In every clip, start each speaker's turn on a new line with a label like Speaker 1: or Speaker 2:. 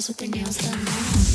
Speaker 1: with their nails done now.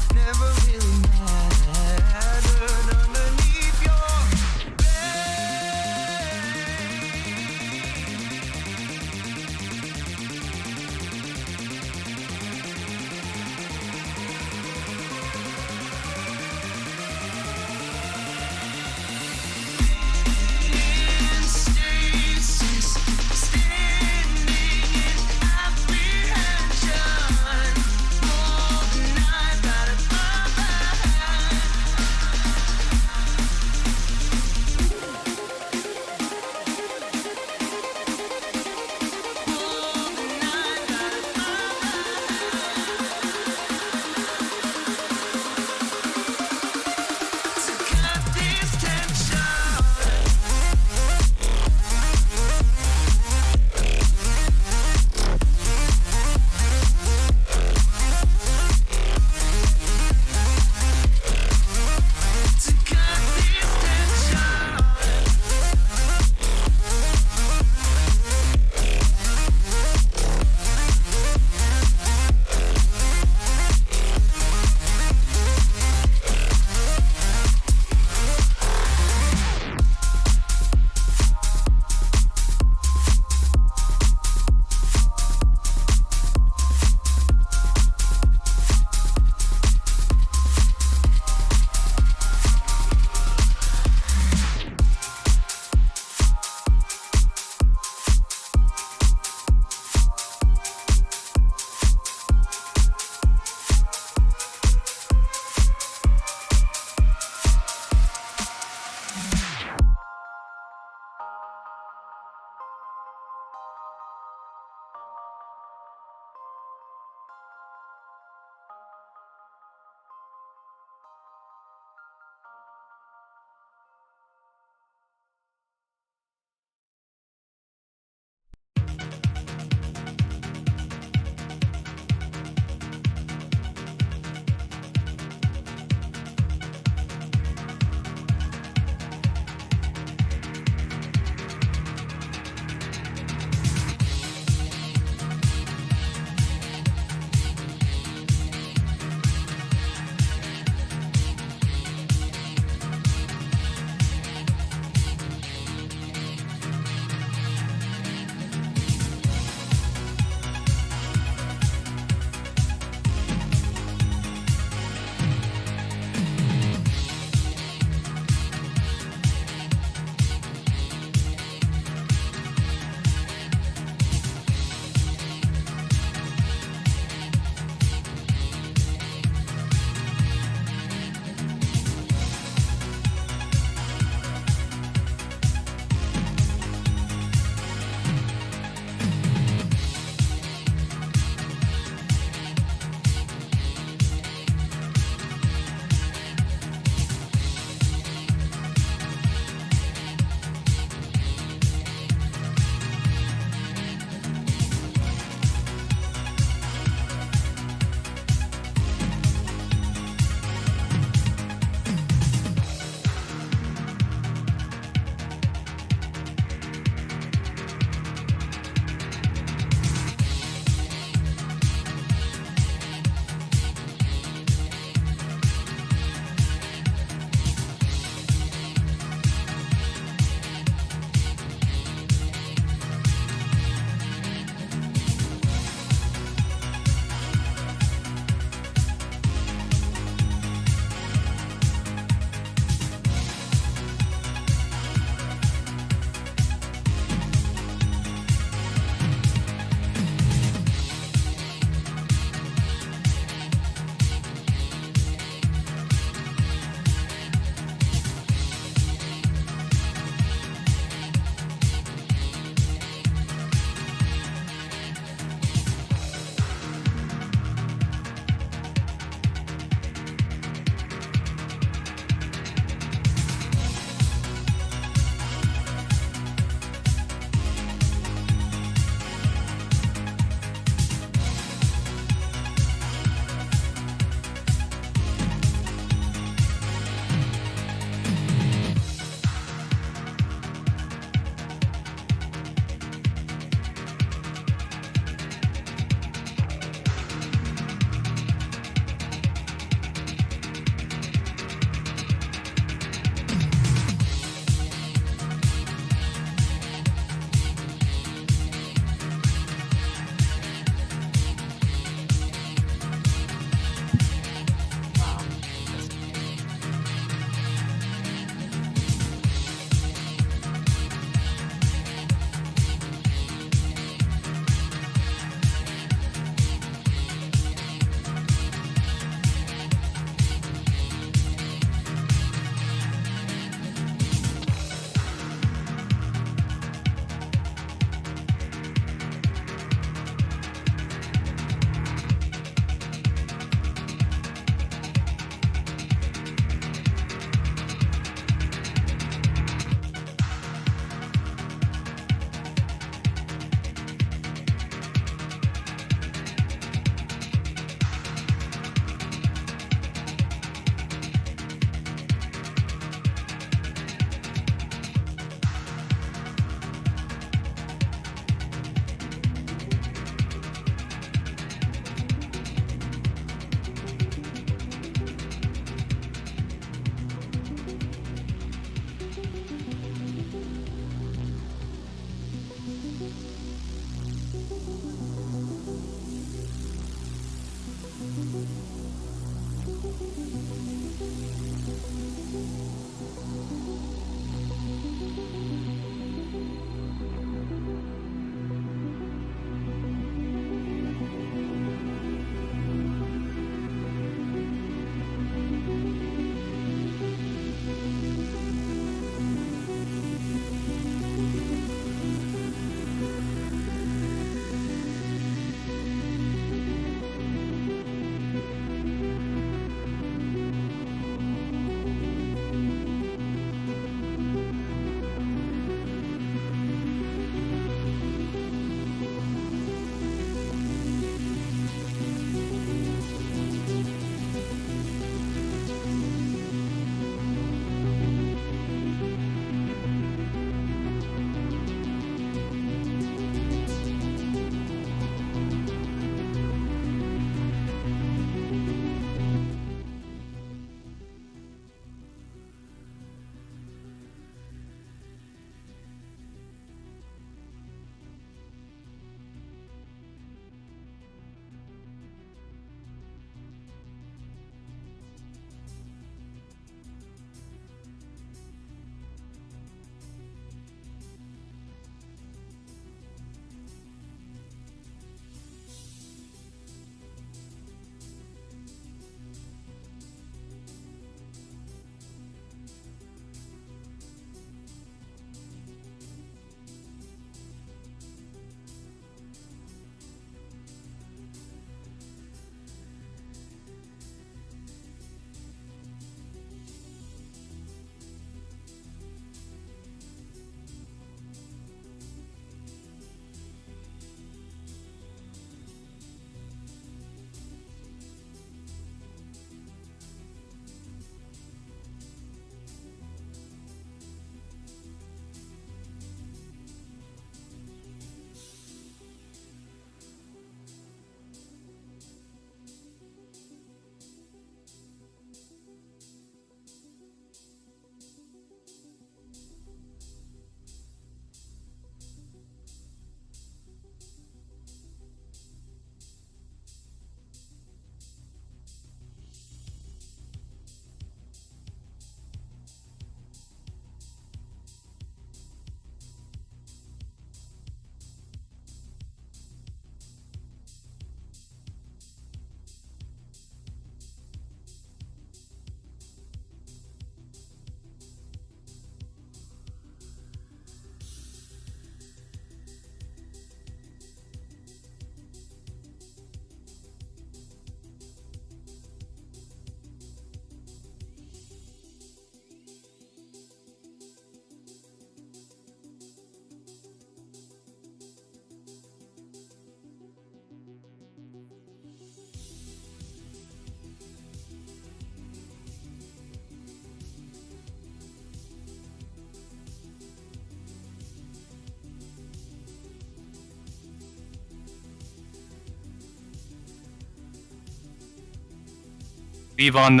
Speaker 1: leave on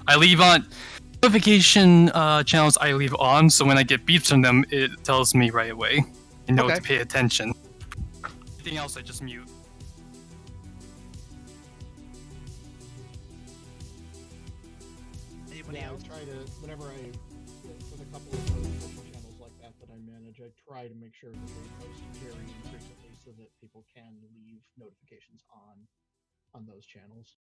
Speaker 1: I leave on notification channels. I leave on, so when I get beeps from them, it tells me right away. I know to pay attention. Anything else, I just mute.
Speaker 2: Anybody else? I try to, whenever I, with a couple of notification channels like that I manage, I try to make sure that they post very infrequently so that people can leave notifications on those channels.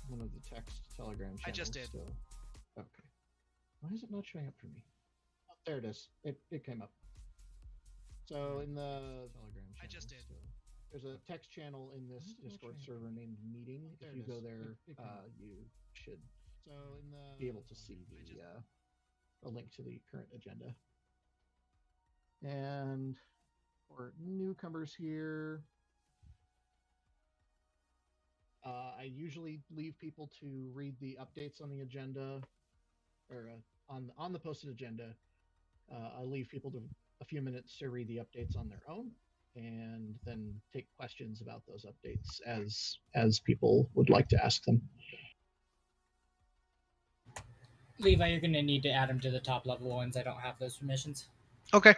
Speaker 2: One of the text Telegram channels.
Speaker 3: I just did.
Speaker 2: Still. Okay. Why is it not showing up for me? Oh, there it is. It came up. So in the Telegram channel.
Speaker 3: I just did.
Speaker 2: Still, there's a text channel in this Discord server named Meeting. Oh, if you go there, you should be able to see a link to the current agenda. And For newcomers here, I usually leave people to read the updates on the agenda, or on the posted agenda. I leave people to a few minutes to read the updates on their own, and then take questions about those updates as people would like to ask them.
Speaker 3: Levi, you're going to need to add them to the top level ones. I don't have those permissions.
Speaker 4: Okay.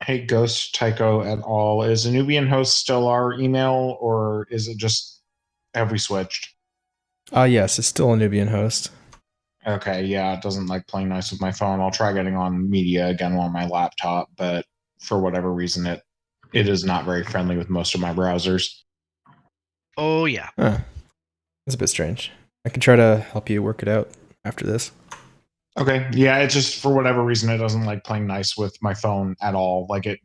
Speaker 5: Hey, Ghost, Tycho et al. Is a Nubian host still our email, or is it just, have we switched?
Speaker 6: Yes, it's still a Nubian host.
Speaker 5: Okay, yeah, it doesn't like playing nice with my phone. I'll try getting on media again on my laptop, but for whatever reason, it is not very friendly with most of my browsers.
Speaker 4: Oh, yeah.
Speaker 6: Huh. That's a bit strange. I can try to help you work it out after this.
Speaker 5: Okay, yeah, it's just for whatever reason, it doesn't like playing nice with my phone at all. Like it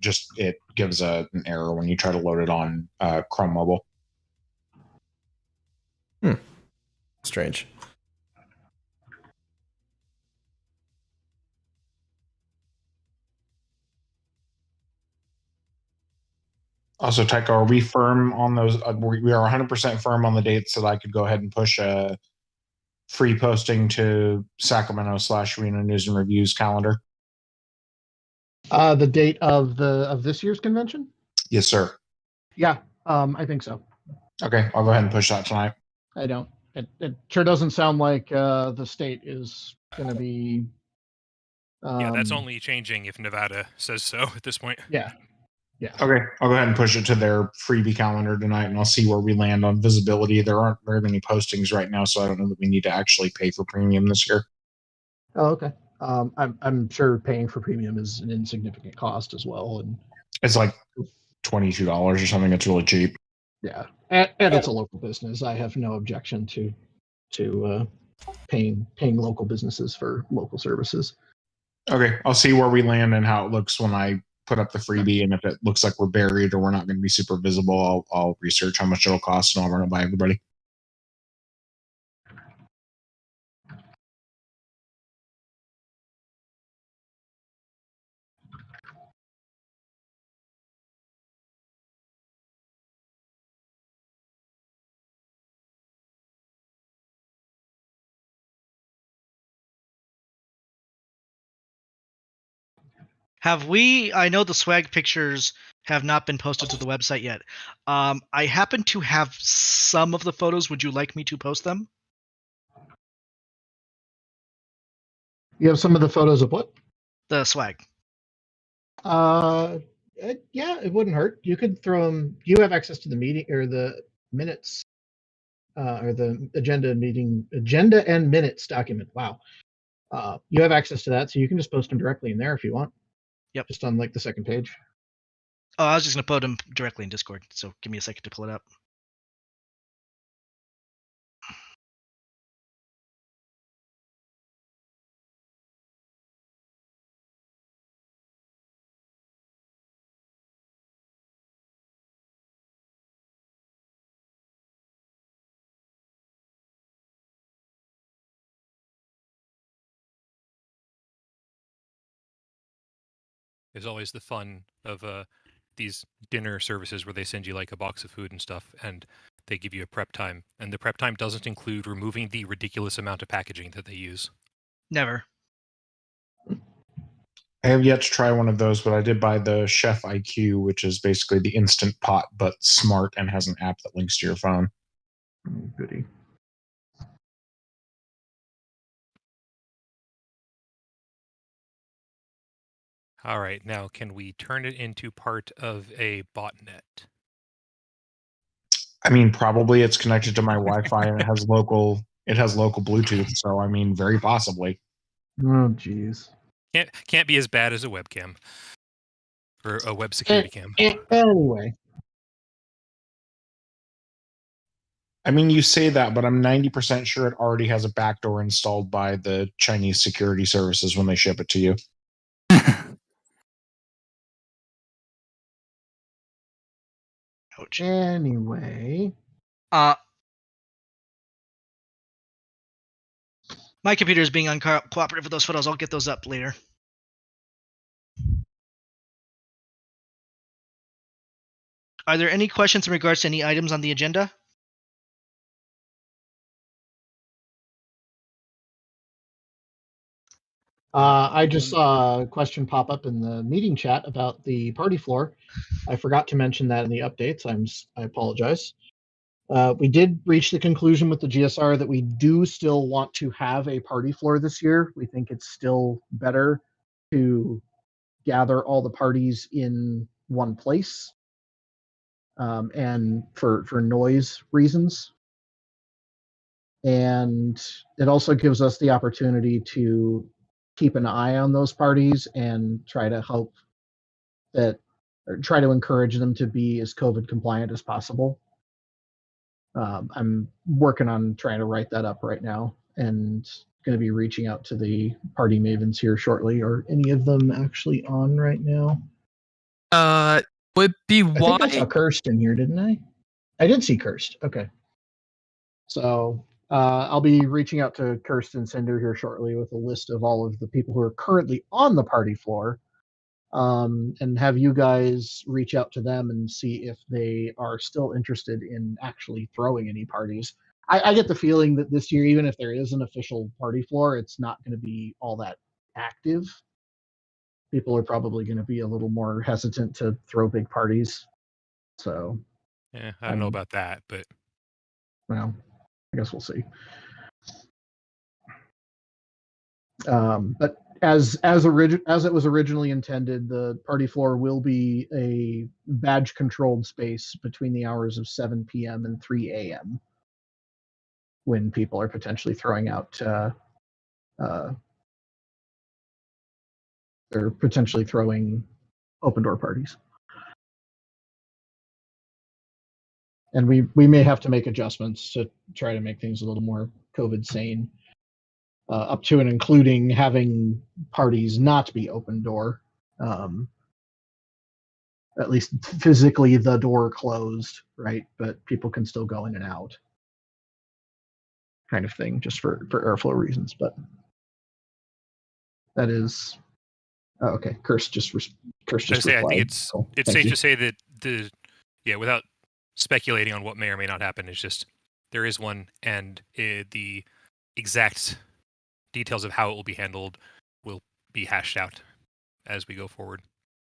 Speaker 5: gives an error when you try to load it on Chrome Mobile.
Speaker 6: Strange.
Speaker 5: Also, Tycho, are we firm on those? We are 100% firm on the dates that I could go ahead and push a free posting to Sacramento/Reno News and Reviews calendar.
Speaker 2: The date of this year's convention?
Speaker 5: Yes, sir.
Speaker 2: Yeah, I think so.
Speaker 5: Okay, I'll go ahead and push that tonight.
Speaker 2: I don't. It sure doesn't sound like the state is going to be.
Speaker 7: Yeah, that's only changing if Nevada says so at this point.
Speaker 2: Yeah. Yeah.
Speaker 5: Okay, I'll go ahead and push it to their freebie calendar tonight, and I'll see where we land on visibility. There aren't very many postings right now, so I don't know that we need to actually pay for premium this year.
Speaker 2: Oh, okay. I'm sure paying for premium is an insignificant cost as well, and
Speaker 5: It's like $22 or something. It's really cheap.
Speaker 2: yeah, and it's a local business. I have no objection to paying local businesses for local services.
Speaker 5: Okay, I'll see where we land and how it looks when I put up the freebie, and if it looks like we're buried or we're not going to be super visible, I'll research how much it'll cost and I'll run it by everybody.
Speaker 4: I know the swag pictures have not been posted to the website yet. I happen to have some of the photos. Would you like me to post them?
Speaker 2: You have some of the photos of what?
Speaker 4: The swag.
Speaker 2: Yeah, it wouldn't hurt. You could throw them. You have access to the meeting or the minutes, or the agenda and minutes document. Wow. You have access to that, so you can just post them directly in there if you want.
Speaker 4: Yep.
Speaker 2: Just on like the second page.
Speaker 4: Oh, I was just going to put them directly in Discord, so give me a second to pull it up.
Speaker 7: There's always the fun of these dinner services where they send you like a box of food and stuff, and they give you a prep time. And the prep time doesn't include removing the ridiculous amount of packaging that they use.
Speaker 4: Never.
Speaker 5: I have yet to try one of those, but I did buy the Chef IQ, which is basically the Instant Pot, but smart and has an app that links to your phone.
Speaker 2: Goody.
Speaker 7: All right, now can we turn it into part of a botnet?
Speaker 5: I mean, probably it's connected to my Wi-Fi and it has local Bluetooth, so I mean, very possibly.
Speaker 2: Oh, jeez.
Speaker 7: Can't be as bad as a webcam or a web security cam.
Speaker 2: Anyway,
Speaker 5: I mean, you say that, but I'm 90% sure it already has a backdoor installed by the Chinese security services when they ship it to you.
Speaker 4: Ouch.
Speaker 2: anyway.
Speaker 4: My computer is being uncooperative with those photos. I'll get those up later. Are there any questions in regards to any items on the agenda?
Speaker 2: I just saw a question pop up in the meeting chat about the party floor. I forgot to mention that in the updates. I apologize. We did reach the conclusion with the GSR that we do still want to have a party floor this year. We think it's still better to gather all the parties in one place, and for noise reasons. And it also gives us the opportunity to keep an eye on those parties and try to help that, or try to encourage them to be as COVID compliant as possible. I'm working on trying to write that up right now, and going to be reaching out to the party mavens here shortly. Are any of them actually on right now?
Speaker 1: Would be
Speaker 2: I think I saw
Speaker 1: why.
Speaker 2: Kirsten here, didn't I? I did see Kirst. Okay. So I'll be reaching out to Kirsten Sender here shortly with a list of all of the people who are currently on the party floor, and have you guys reach out to them and see if they are still interested in actually throwing any parties. I get the feeling that this year, even if there is an official party floor, it's not going to be all that active. People are probably going to be a little more hesitant to throw big parties. So,
Speaker 7: Yeah, I don't know about that, but
Speaker 2: well, I guess we'll see. But as it was originally intended, the party floor will be a badge controlled space between the hours of 7 p.m. and 3 a.m. when people are potentially throwing out or potentially throwing open door parties. And we may have to make adjustments to try to make things a little more COVID sane, up to and including having parties not be open door. At least physically the door closed, right? But people can still go in and out, kind of thing, just for airflow reasons. But that is okay. Curse just
Speaker 7: I
Speaker 2: replied.
Speaker 7: think it's
Speaker 2: Cool.
Speaker 7: it's
Speaker 2: Thank
Speaker 7: safe
Speaker 2: you.
Speaker 7: to say that without speculating on what may or may not happen, it's just there is one, and the exact details of how it will be handled will be hashed out as we go forward.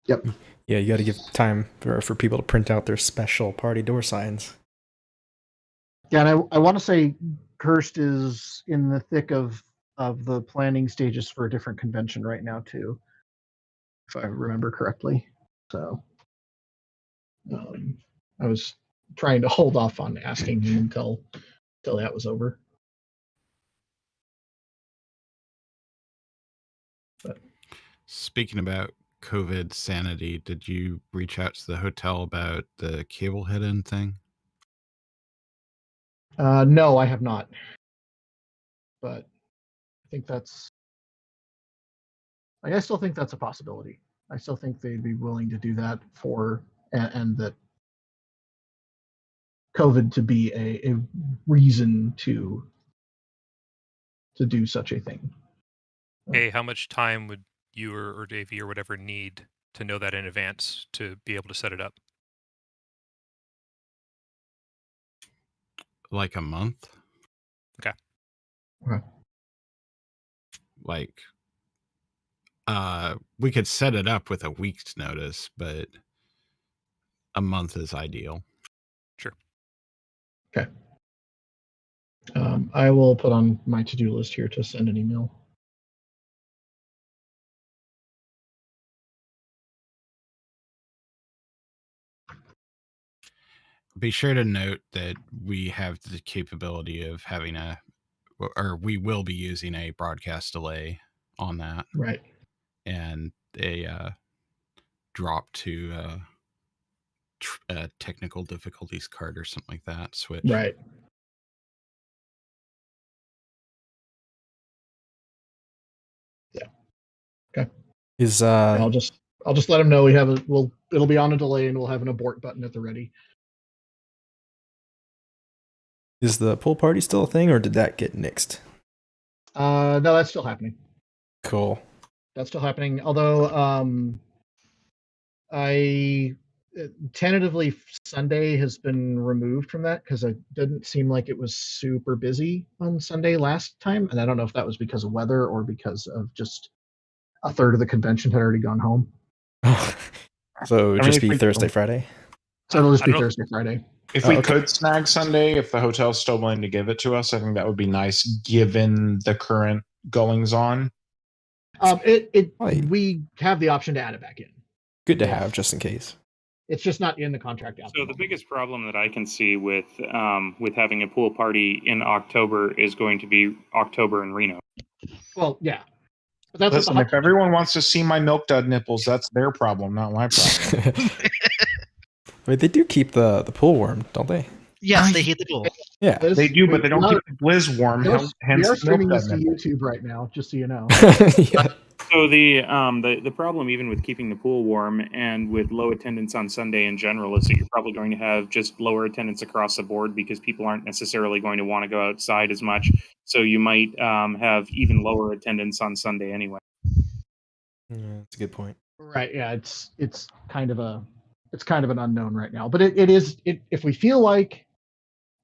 Speaker 2: Yep.
Speaker 6: Yeah, you got to give time for people to print out their special party door signs.
Speaker 2: Yeah, and I want to say Kirst is in the thick of the planning stages for a different convention right now too, if I remember correctly. So I was trying to hold off on asking him until that was over. But
Speaker 8: speaking about COVID sanity, did you reach out to the hotel about the cable hidden thing?
Speaker 2: no, I have not. But I still think that's a possibility. I still think they'd be willing to do that and that COVID to be a reason to do such a thing.
Speaker 7: Hey, how much time would you or Davey or whatever need to know that in advance to be able to set it up?
Speaker 8: Like a month?
Speaker 7: Okay.
Speaker 8: Like, we could set it up with a week's notice, but a month is ideal.
Speaker 7: Sure.
Speaker 2: Okay. I will put on my to-do list here to send an email.
Speaker 8: Be sure to note that we have the capability of having we will be using a broadcast delay on that.
Speaker 2: Right.
Speaker 8: And a drop to a technical difficulties card or something like that switch.
Speaker 2: Right. Yeah. Okay. I'll just let him know it'll be on a delay and we'll have an abort button at the ready.
Speaker 6: Is the pool party still a thing, or did that get nixed?
Speaker 2: No, that's still happening.
Speaker 6: Cool.
Speaker 2: That's still happening. Although I tentatively Sunday has been removed from that because it didn't seem like it was super busy on Sunday last time, and I don't know if that was because of weather or because of just a third of the convention had already gone home.
Speaker 6: So it would
Speaker 5: I mean,
Speaker 6: just
Speaker 5: if
Speaker 6: be
Speaker 5: we-
Speaker 6: Thursday, Friday.
Speaker 2: So it'll just
Speaker 7: I
Speaker 2: be
Speaker 7: don't-
Speaker 2: Thursday, Friday.
Speaker 5: If
Speaker 6: Oh,
Speaker 5: we
Speaker 6: okay.
Speaker 5: could snag Sunday, if the hotel's still willing to give it to us, I think that would be nice given the current goings on.
Speaker 6: Right.
Speaker 2: We have the option to add it back in.
Speaker 6: Good to have just in case.
Speaker 2: It's just not in the contract. At
Speaker 9: So the
Speaker 2: moment.
Speaker 9: biggest problem that I can see with having a pool party in October is going to be October in Reno.
Speaker 2: Well, yeah. But that's
Speaker 5: Listen,
Speaker 2: what
Speaker 5: if everyone wants to see my milk dud nipples, that's their problem, not my problem.
Speaker 6: Wait, they do keep the pool warm, don't they?
Speaker 4: Yes, they heat the pool.
Speaker 6: Yeah.
Speaker 5: They do, but they don't keep the blizz warm.
Speaker 2: We
Speaker 5: Hence,
Speaker 2: are
Speaker 5: milk
Speaker 2: streaming
Speaker 5: dud
Speaker 2: this to
Speaker 5: nipples.
Speaker 2: YouTube right now, just so you know.
Speaker 6: Yeah.
Speaker 9: So the problem even with keeping the pool warm and with low attendance on Sunday in general is that you're probably going to have just lower attendance across the board because people aren't necessarily going to want to go outside as much. So you might have even lower attendance on Sunday anyway.
Speaker 6: Yeah, that's a good point.
Speaker 2: Right. Yeah. It's kind of an unknown right now, but it is. If we feel like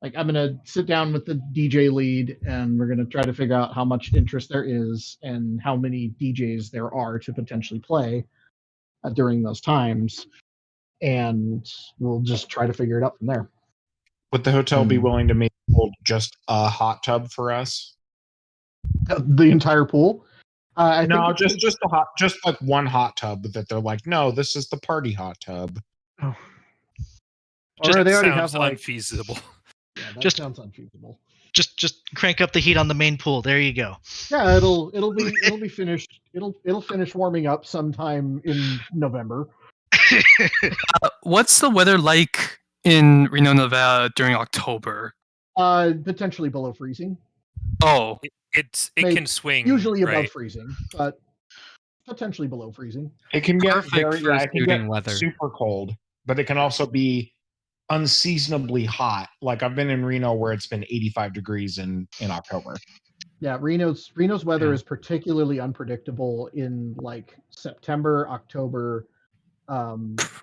Speaker 2: I'm gonna sit down with the DJ lead and we're gonna try to figure out how much interest there is and how many DJs there are to potentially play during those times, and we'll just try to figure it out from there.
Speaker 5: Would the hotel be willing to make hold just a hot tub for us?
Speaker 2: The entire pool. I
Speaker 5: No,
Speaker 2: think
Speaker 5: just like one hot tub that they're like, no, this is the party hot tub.
Speaker 2: or
Speaker 7: Just
Speaker 2: they already
Speaker 7: sounds
Speaker 2: have like.
Speaker 7: unfeasible.
Speaker 2: Yeah, that
Speaker 4: Just-
Speaker 2: sounds unfeasible.
Speaker 4: Just crank up the heat on the main pool. There you go.
Speaker 2: Yeah, it'll be finished. It'll finish warming up sometime in November.
Speaker 1: What's the weather like in Reno, Nevada during October?
Speaker 2: Potentially below freezing.
Speaker 1: Oh,
Speaker 7: It
Speaker 2: May-
Speaker 7: can swing.
Speaker 2: Usually above
Speaker 7: right?
Speaker 2: freezing, but potentially below freezing.
Speaker 5: It can get
Speaker 10: Perfect
Speaker 5: very
Speaker 10: for
Speaker 5: it can
Speaker 10: shooting
Speaker 5: get
Speaker 10: weather.
Speaker 5: super cold, but it can also be unseasonably hot. Like I've been in Reno where it's been 85 degrees in October.
Speaker 2: Yeah, Reno's weather
Speaker 10: Yeah.
Speaker 2: is particularly unpredictable in like September, October.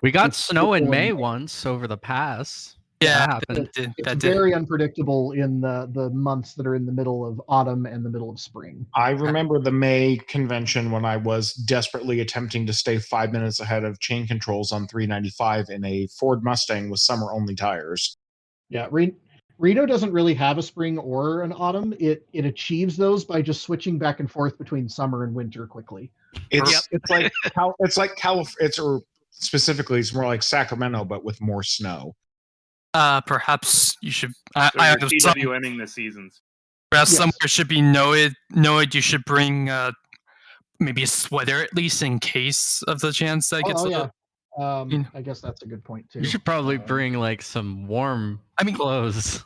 Speaker 10: We got
Speaker 2: It's
Speaker 10: snow in
Speaker 2: still
Speaker 10: May
Speaker 2: in-
Speaker 10: once over the pass.
Speaker 1: yeah,
Speaker 10: That happened.
Speaker 2: It's
Speaker 1: that did.
Speaker 2: very unpredictable in the months that are in the middle of autumn and the middle of spring.
Speaker 5: I remember the May convention when I was desperately attempting to stay 5 minutes ahead of chain controls on 395 in a Ford Mustang with summer only tires.
Speaker 2: Yeah, Reno doesn't really have a spring or an autumn. It achieves those by just switching back and forth between summer and winter quickly.
Speaker 5: It's like or specifically it's more like Sacramento but with more snow.
Speaker 1: Perhaps you should.
Speaker 9: So
Speaker 1: I
Speaker 9: you're
Speaker 1: have some,
Speaker 9: TWNing the seasons.
Speaker 1: perhaps
Speaker 2: Yes.
Speaker 1: somewhere should be noted. You should bring maybe a sweater at least in case of the chance that gets.
Speaker 2: Yeah.
Speaker 1: you know.
Speaker 2: I guess that's a good point too.
Speaker 10: You should probably
Speaker 2: Um,
Speaker 10: bring like some warm
Speaker 1: I mean,
Speaker 10: clothes.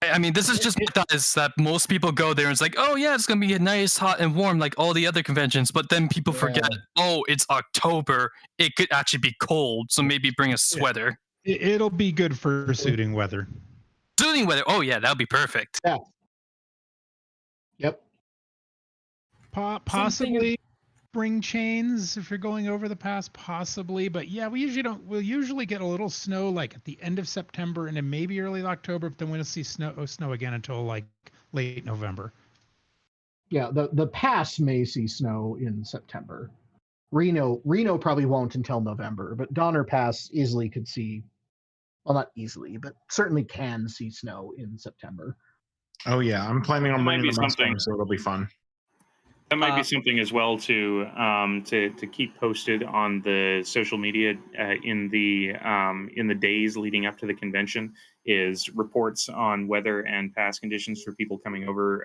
Speaker 1: I mean, this is just my thought is that most people go there and it's like, oh yeah, it's gonna be nice, hot, and warm like all the other conventions. But then people forget, oh, it's October. It could actually be cold, so maybe bring a sweater.
Speaker 11: It'll be good for suiting weather.
Speaker 1: Soothing weather. Oh yeah, that would be perfect.
Speaker 2: Yep.
Speaker 11: Possibly bring chains if you're going over the pass, possibly. But yeah, we usually don't. We'll usually get a little snow like at the end of September and then maybe early October. But then we don't see snow again until like late November.
Speaker 2: Yeah, the pass may see snow in September. Reno probably won't until November, but Donner Pass easily could see, well, not easily, but certainly can see snow in September.
Speaker 5: Oh yeah, I'm planning on
Speaker 9: That might
Speaker 5: bringing
Speaker 9: be
Speaker 5: the Mustang,
Speaker 9: something.
Speaker 5: so it'll be fun.
Speaker 9: That might be something as well to keep posted on the social media in the days leading up to the convention is reports on weather and pass conditions for people coming over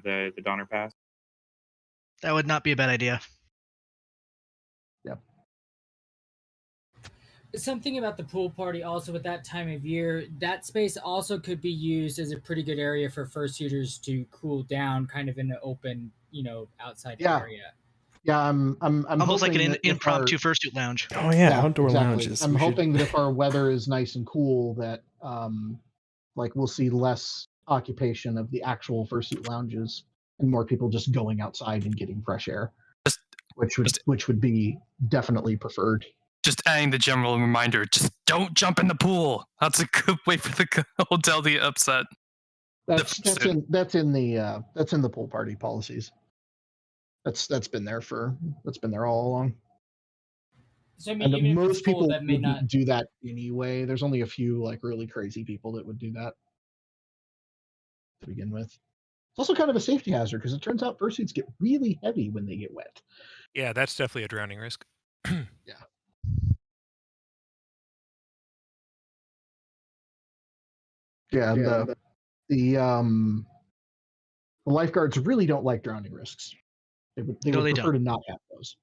Speaker 9: the Donner Pass.
Speaker 4: That would not be a bad idea.
Speaker 3: Something about the pool party also at that time of year, that space also could be used as a pretty good area for fursuiters to cool down kind of in an open, outside area.
Speaker 2: Yeah, I'm
Speaker 4: Almost like
Speaker 2: hoping
Speaker 4: an
Speaker 2: that if
Speaker 4: impromptu
Speaker 2: our-
Speaker 4: fursuit lounge.
Speaker 6: Oh yeah, outdoor
Speaker 2: exactly.
Speaker 6: lounges.
Speaker 2: I'm
Speaker 6: We should-
Speaker 2: hoping that if our weather is nice and cool, that we'll see less occupation of the actual fursuit lounges. and more people just going outside and getting fresh air, which would be definitely preferred.
Speaker 1: Just adding the general reminder: just don't jump in the pool. That's a good way for the hotel to get upset.
Speaker 2: That's in the pool party policies. That's been there all along.
Speaker 3: So I mean,
Speaker 2: And most people
Speaker 3: that may not
Speaker 2: do that anyway. There's only a few like really crazy people that would do that to begin with. It's also kind of a safety hazard because it turns out fursuits get really heavy when they get wet.
Speaker 7: Yeah, that's definitely a drowning risk.
Speaker 2: Yeah. Yeah, the lifeguards really don't like drowning risks. They would prefer to not have those.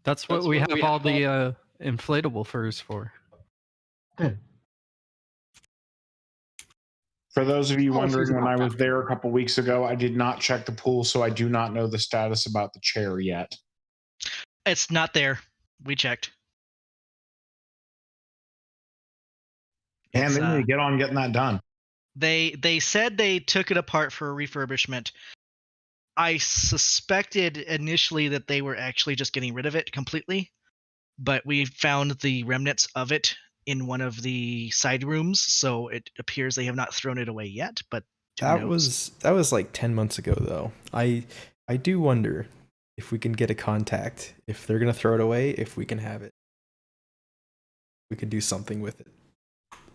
Speaker 10: That's what we have all the inflatable furs for.
Speaker 5: For those of you wondering, when I was there a couple weeks ago, I did not check the pool, so I do not know the status about the chair yet.
Speaker 4: It's not there. We checked.
Speaker 5: And then you get on getting that done.
Speaker 4: They said they took it apart for a refurbishment. I suspected initially that they were actually just getting rid of it completely, but we found the remnants of it in one of the side rooms, so it appears they have not thrown it away yet. But
Speaker 6: that was like 10 months ago, though. I do wonder if we can get a contact, if they're gonna throw it away, if we can have it, we could do something with it.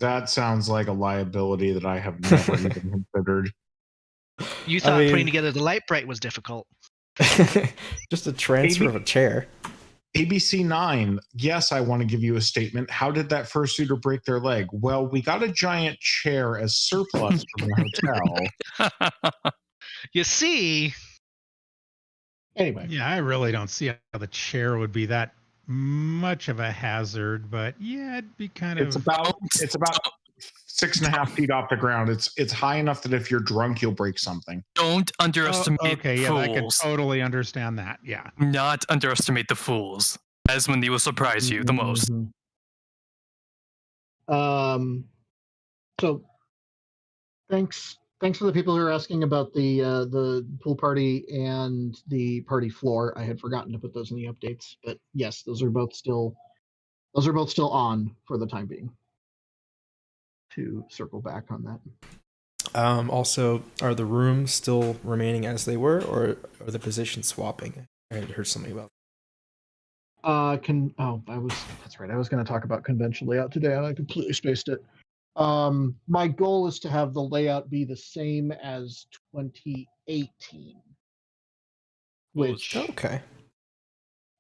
Speaker 5: That sounds like a liability that I have never even considered.
Speaker 4: You thought putting together the light bright was difficult.
Speaker 6: Just a transfer of a chair.
Speaker 5: ABC 9, yes, I want to give you a statement. How did that fursuiter break their leg? Well, we got a giant chair as surplus from the hotel.
Speaker 4: You see?
Speaker 2: Anyway.
Speaker 11: Yeah, I really don't see how the chair would be that much of a hazard, but yeah, it'd be kind of.
Speaker 5: It's about 6.5 feet off the ground. It's high enough that if you're drunk, you'll break something.
Speaker 1: Don't underestimate fools.
Speaker 11: I can totally understand that. Yeah.
Speaker 1: Not underestimate the fools. That's when they will surprise you the most.
Speaker 2: So thanks for the people who are asking about the pool party and the party floor. I had forgotten to put those in the updates, but yes, those are both still on for the time being. To circle back on that.
Speaker 6: Also, are the rooms still remaining as they were, or are the positions swapping? I had heard something about.
Speaker 2: That's right. I was going to talk about convention layout today, and I completely spaced it. My goal is to have the layout be the same as 2018, which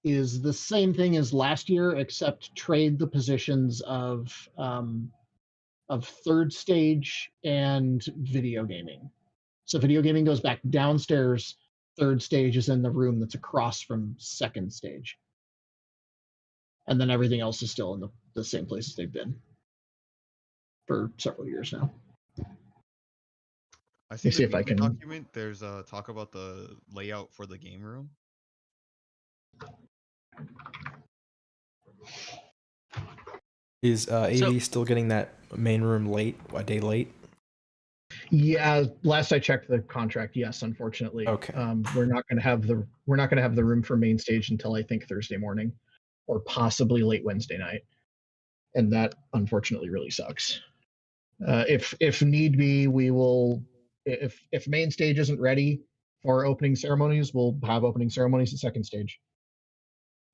Speaker 2: is the same thing as last year, except trade the positions of third stage and video gaming. So video gaming goes back downstairs. Third stage is in the room that's across from second stage. And then everything else is still in the same places they've been for several years now.
Speaker 12: I see if I can document. There's a talk about the layout for the game room.
Speaker 6: Is AV still getting that main room a day late?
Speaker 2: Yeah, last I checked the contract, yes, unfortunately.
Speaker 6: Okay.
Speaker 2: We're not going to have the room for main stage until I think Thursday morning, or possibly late Wednesday night, and that unfortunately really sucks. If need be, we will. If main stage isn't ready for opening ceremonies, we'll have opening ceremonies at second stage,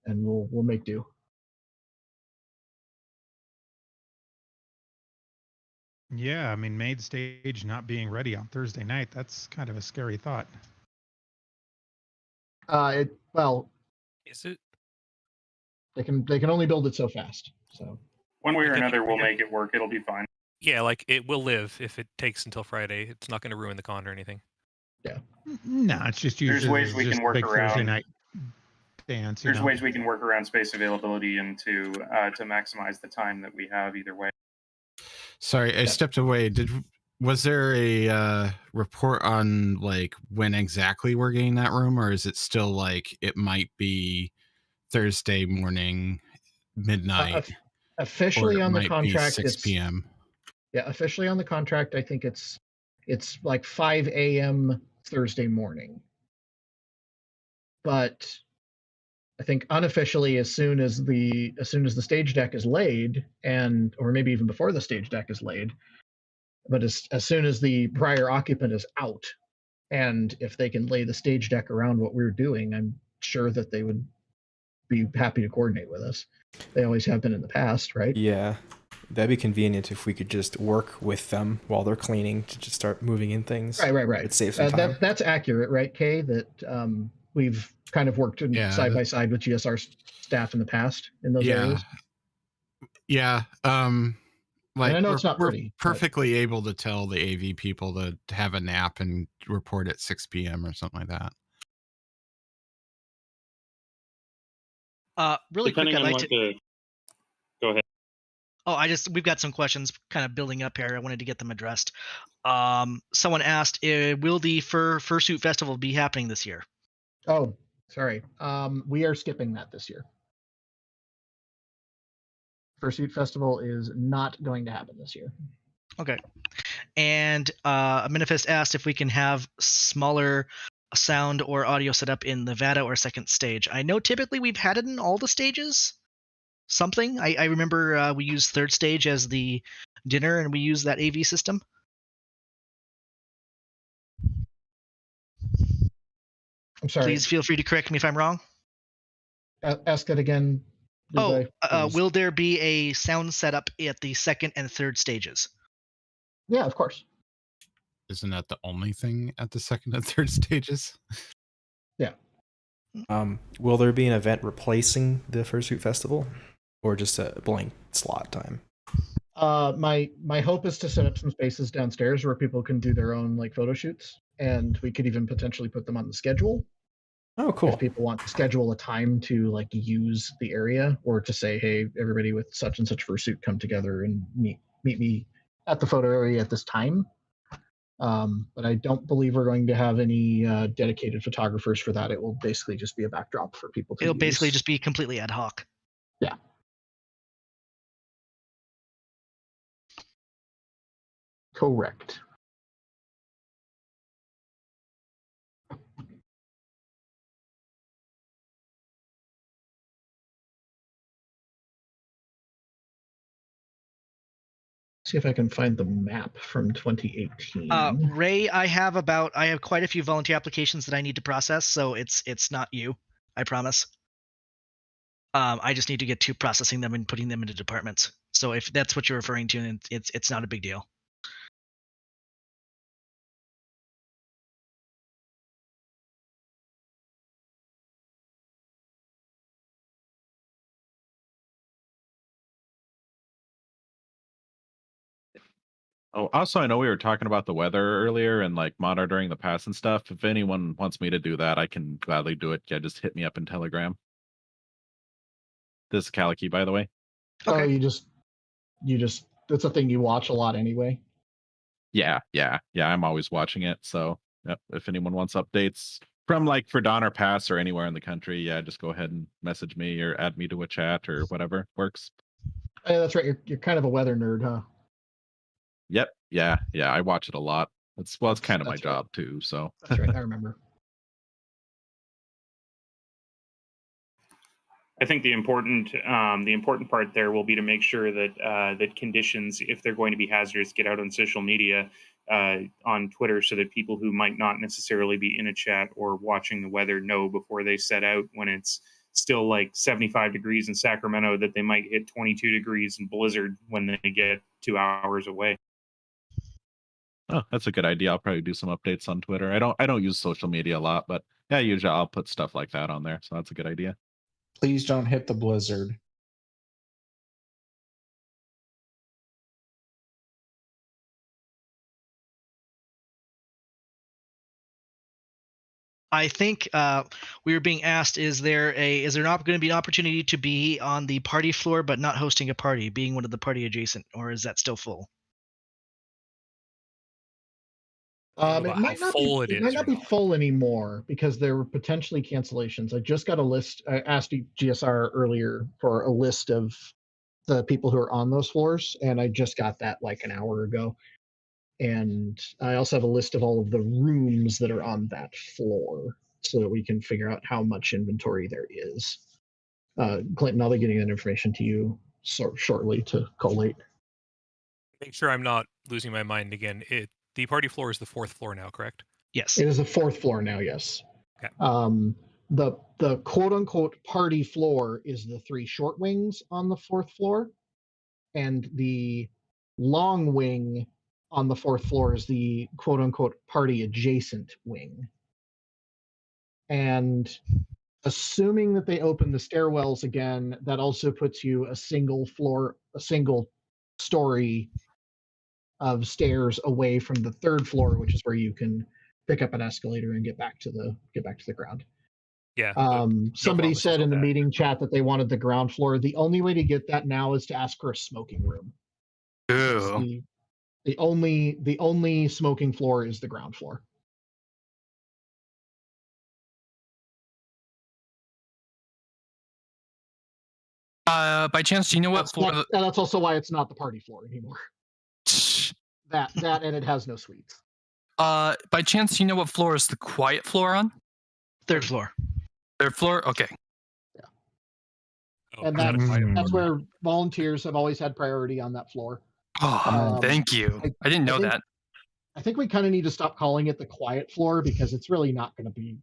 Speaker 2: and we'll make do.
Speaker 11: Yeah, I mean, main stage not being ready on Thursday night, that's kind of a scary thought.
Speaker 7: Is it?
Speaker 2: They can only build it so fast. So
Speaker 9: one way or another, we'll make it work. It'll be fine.
Speaker 7: Yeah, like it will live if it takes until Friday. It's not going to ruin the con or anything.
Speaker 2: Yeah.
Speaker 11: No, it's just usually
Speaker 9: there's ways we can work around
Speaker 11: Thursday night dance.
Speaker 9: There's ways we can work around space availability and to maximize the time that we have either way.
Speaker 8: Sorry, I stepped away. Was there a report on like when exactly we're getting that room, or is it still like it might be Thursday morning, midnight?
Speaker 2: Officially on the contract,
Speaker 8: 6 p.m.
Speaker 2: Yeah, officially on the contract, I think it's It's like 5 a.m. Thursday morning. But I think unofficially, as soon as the stage deck is laid, or maybe even before the stage deck is laid, but as soon as the prior occupant is out, and if they can lay the stage deck around what we're doing, I'm sure that they would be happy to coordinate with us. They always have been in the past, right?
Speaker 6: Yeah. That'd be convenient if we could just work with them while they're cleaning to just start moving in things.
Speaker 2: Right.
Speaker 6: It saves some time.
Speaker 2: That's accurate, right, Kay? That we've kind of worked side by side with GSR staff in the past in those areas.
Speaker 8: Yeah. Like,
Speaker 2: and I know it's not pretty.
Speaker 8: We're perfectly able to tell the AV people to have a nap and report at 6 p.m. or something like that.
Speaker 4: Really
Speaker 9: Depending
Speaker 4: quick,
Speaker 9: on Go ahead.
Speaker 4: Oh, we've got some questions kind of building up here. I wanted to get them addressed. Someone asked, will the Fursuit Festival be happening this year?
Speaker 2: Oh, sorry. We are skipping that this year. Fursuit Festival is not going to happen this year.
Speaker 4: Okay. And Manifest asked if we can have smaller sound or audio setup in Nevada or second stage. I know typically we've had it in all the stages. Something. I remember we used third stage as the dinner, and we used that AV system.
Speaker 2: I'm sorry.
Speaker 4: Please feel free to correct me if I'm wrong.
Speaker 2: Ask that again.
Speaker 4: Will there be a sound setup at the second and third stages?
Speaker 2: Yeah, of course.
Speaker 8: Isn't that the only thing at the second and third stages?
Speaker 2: Yeah.
Speaker 6: Will there be an event replacing the Fursuit Festival, or just a blank slot time?
Speaker 2: My hope is to set up some spaces downstairs where people can do their own photo shoots, and we could even potentially put them on the schedule.
Speaker 6: Oh, cool.
Speaker 2: If people want to schedule a time to use the area, or to say, hey, everybody with such and such fursuit, come together and meet me at the photo area at this time. But I don't believe we're going to have any dedicated photographers for that. It will basically just be a backdrop for people to
Speaker 4: It'll
Speaker 2: use.
Speaker 4: basically just be completely ad hoc.
Speaker 2: Yeah. Correct. See if I can find the map from 2018.
Speaker 4: Ray, I have quite a few volunteer applications that I need to process, so it's not you, I promise. I just need to get to processing them and putting them into departments. So if that's what you're referring to, it's not a big deal.
Speaker 13: Oh, also, I know we were talking about the weather earlier and monitoring the pass and stuff. If anyone wants me to do that, I can gladly do it. Yeah, just hit me up in Telegram. This is Kaliki, by the way.
Speaker 2: Okay. Oh, you just that's a thing you watch a lot anyway.
Speaker 13: Yeah. I'm always watching it. So yep, if anyone wants updates from for Donner Pass or anywhere in the country, yeah, just go ahead and message me or add me to a chat or whatever works.
Speaker 2: That's right. You're kind of a weather nerd, huh?
Speaker 13: Yep. Yeah. I watch it a lot. It's kind of my job too. So
Speaker 2: that's right. I remember.
Speaker 9: I think the important part there will be to make sure that that conditions, if they're going to be hazardous, get out on social media, on Twitter, so that people who might not necessarily be in a chat or watching the weather know before they set out, when it's still 75 degrees in Sacramento, that they might hit 22 degrees in blizzard when they get 2 hours away.
Speaker 13: Oh, that's a good idea. I'll probably do some updates on Twitter. I don't use social media a lot, but yeah, usually I'll put stuff like that on there. So that's a good idea.
Speaker 5: Please don't hit the blizzard.
Speaker 4: I think we were being asked: is there not going to be an opportunity to be on the party floor but not hosting a party, being one of the party adjacent, or is that still full?
Speaker 2: It might not be full anymore because there were potentially cancellations. I just got a list. I asked GSR earlier for a list of the people who are on those floors, and I just got that an hour ago. And I also have a list of all of the rooms that are on that floor so that we can figure out how much inventory there is. Clinton, I'll be getting that information to you shortly to collate.
Speaker 7: Make sure I'm not losing my mind again. The party floor is the 4th floor now, correct?
Speaker 4: Yes.
Speaker 2: It is the 4th floor now, yes.
Speaker 7: Okay.
Speaker 2: The quote-unquote party floor is the 3 short wings on the 4th floor, and the long wing on the 4th floor is the quote-unquote party adjacent wing. And assuming that they open the stairwells again, that also puts you a single story of stairs away from the 3rd floor, which is where you can pick up an escalator and get back to the ground.
Speaker 7: Yeah.
Speaker 2: Somebody said in the meeting chat that they wanted the ground floor. The only way to get that now is to ask for a smoking room.
Speaker 1: Ew.
Speaker 2: The only smoking floor is the ground floor.
Speaker 1: By chance, do you know what floor?
Speaker 2: That's also why it's not the party floor anymore. that and it has no suites.
Speaker 1: By chance, do you know what floor is the quiet floor on?
Speaker 4: 3rd floor.
Speaker 1: 3rd floor. Okay.
Speaker 7: Oh,
Speaker 2: And that's where volunteers have always had priority on that floor.
Speaker 1: Oh, thank you. I didn't know that.
Speaker 2: I think we kind of need to stop calling it the quiet floor because it's really not going to be.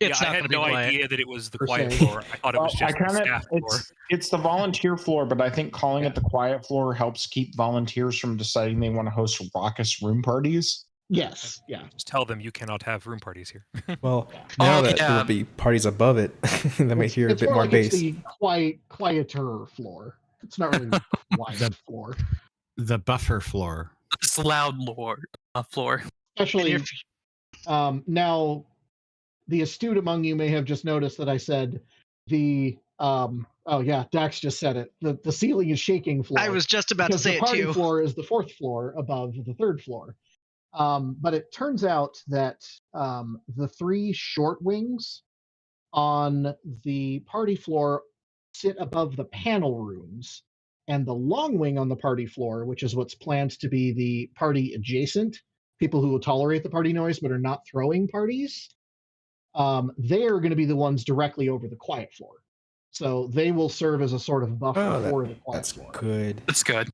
Speaker 7: I had no idea that it was the quiet floor. I thought it was just the staff floor.
Speaker 5: It's the volunteer floor, but I think calling it the quiet floor helps keep volunteers from deciding they want to host raucous room parties.
Speaker 2: Yes, yeah.
Speaker 7: Just tell them you cannot have room parties here.
Speaker 6: Well, now that there will be parties above it, they might hear a bit more bass.
Speaker 2: It's the quieter floor. It's not really the quiet floor.
Speaker 8: The buffer floor.
Speaker 1: It's loud floor.
Speaker 2: Especially now, the astute among you may have just noticed that I said oh yeah, Dax just said it. The ceiling is shaking floor.
Speaker 4: I was just about to say it too.
Speaker 2: The party floor is the 4th floor above the 3rd floor. But it turns out that the 3 short wings on the party floor sit above the panel rooms, and the long wing on the party floor, which is what's planned to be the party adjacent, people who will tolerate the party noise but are not throwing parties, they are going to be the ones directly over the quiet floor. So they will serve as a sort of buffer for the quiet floor.
Speaker 6: Good.
Speaker 1: That's good.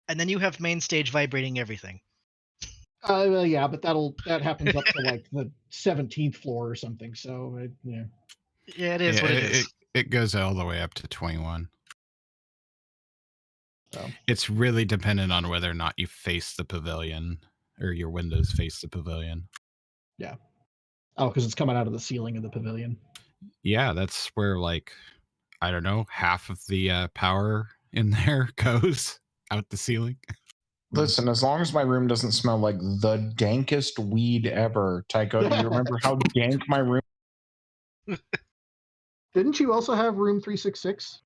Speaker 4: And then you have main stage vibrating everything.
Speaker 2: Yeah, but that happens up to like the 17th floor or something. So
Speaker 4: Yeah, it is what it is.
Speaker 8: It goes all the way up to 21.
Speaker 2: So.
Speaker 8: It's really dependent on whether or not you face the pavilion or your windows face the pavilion.
Speaker 2: Yeah. Oh, because it's coming out of the ceiling of the pavilion.
Speaker 8: Yeah, that's where, like, I don't know, half of the power in there goes out the ceiling.
Speaker 5: Listen, as long as my room doesn't smell like the dankest weed ever, Tycho, do you remember how dank my room?
Speaker 2: Didn't you also have room 366?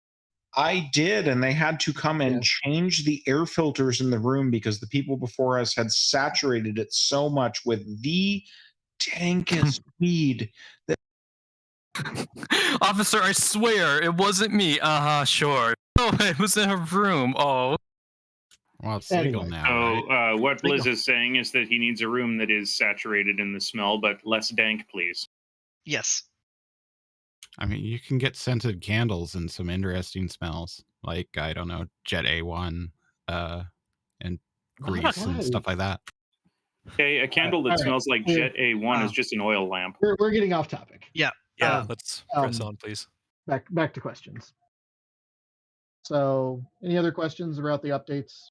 Speaker 5: I did, and they had to come and change the air filters in the room because the people before us had saturated it so much with the dankest weed that.
Speaker 1: Officer, I swear it wasn't me. Sure. Oh, it was in a room. Oh.
Speaker 8: Well, it's legal now.
Speaker 9: So
Speaker 8: right?
Speaker 9: what Blizz is saying is that he needs a room that is saturated in the smell, but less dank, please.
Speaker 4: Yes.
Speaker 8: I mean, you can get scented candles and some interesting smells, like, I don't know, Jet A1 and grease and stuff like that.
Speaker 9: Okay, a candle that smells like Jet A1 is just an oil lamp.
Speaker 2: We're getting off topic.
Speaker 4: Yeah.
Speaker 7: Let's press on, please.
Speaker 2: Back to questions. So, any other questions about the updates?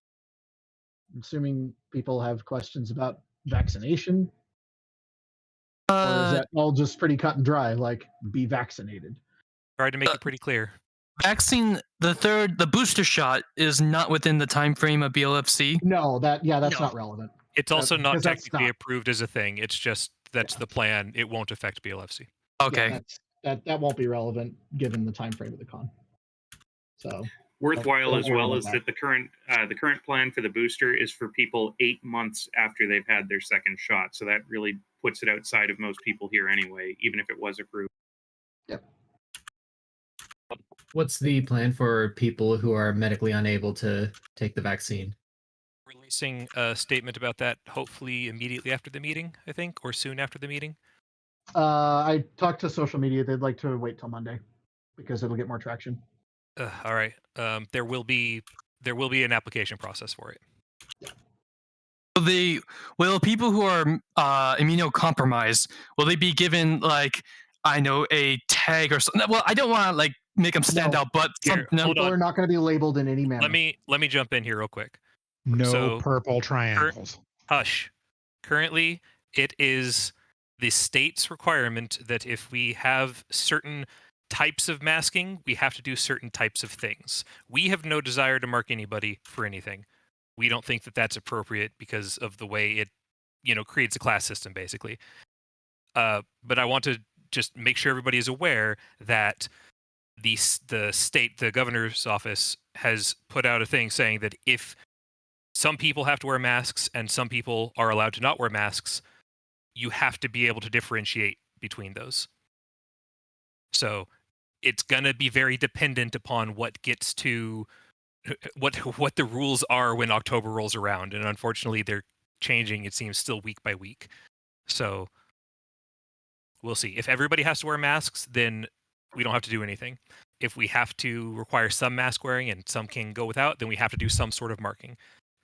Speaker 2: I'm assuming people have questions about vaccination. Or is that all just pretty cut and dry, like be vaccinated?
Speaker 7: Tried to make it pretty clear.
Speaker 1: Vaccine, the booster shot is not within the time frame of BLFC.
Speaker 2: No, that's not relevant.
Speaker 7: It's also not technically approved as a thing. It's just that's the plan. It won't affect BLFC.
Speaker 1: Okay.
Speaker 2: Yeah, that won't be relevant given the time frame of the con. So
Speaker 9: worthwhile as well is that the current plan for the booster is for people 8 months after they've had their second shot. So that really puts it outside of most people here anyway, even if it was approved.
Speaker 2: Yep.
Speaker 14: What's the plan for people who are medically unable to take the vaccine?
Speaker 7: releasing a statement about that hopefully immediately after the meeting, I think, or soon after the meeting.
Speaker 2: I talked to social media. They'd like to wait till Monday because it'll get more traction.
Speaker 7: All right. There will be an application process for it.
Speaker 1: Will people who are immunocompromised, will they be given like, I know, a tag or something? Well, I don't want to like make them stand out, but
Speaker 2: People are not going to be labeled in any manner.
Speaker 7: Let me jump in here real quick.
Speaker 11: No purple triangles.
Speaker 7: Hush. Currently, it is the state's requirement that if we have certain types of masking, we have to do certain types of things. We have no desire to mark anybody for anything. We don't think that that's appropriate because of the way it, creates a class system, basically. But I want to just make sure everybody is aware that the state, the governor's office, has put out a thing saying that if some people have to wear masks and some people are allowed to not wear masks, you have to be able to differentiate between those. So it's going to be very dependent upon what gets to what the rules are when October rolls around, and unfortunately they're changing, it seems, still week by week. So we'll see. If everybody has to wear masks, then we don't have to do anything. If we have to require some mask wearing and some can go without, then we have to do some sort of marking.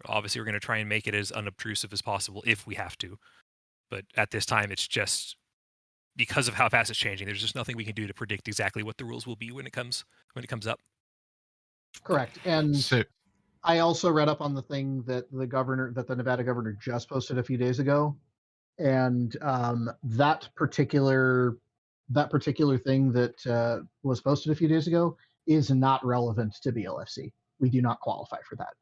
Speaker 7: Obviously, we're going to try and make it as unobtrusive as possible if we have to. But at this time, it's just because of how fast it's changing. There's just nothing we can do to predict exactly what the rules will be when it comes up.
Speaker 2: Correct. And I also read up on the thing that the Nevada governor just posted a few days ago, and that particular thing that was posted a few days ago is not relevant to BLFC. We do not qualify for that.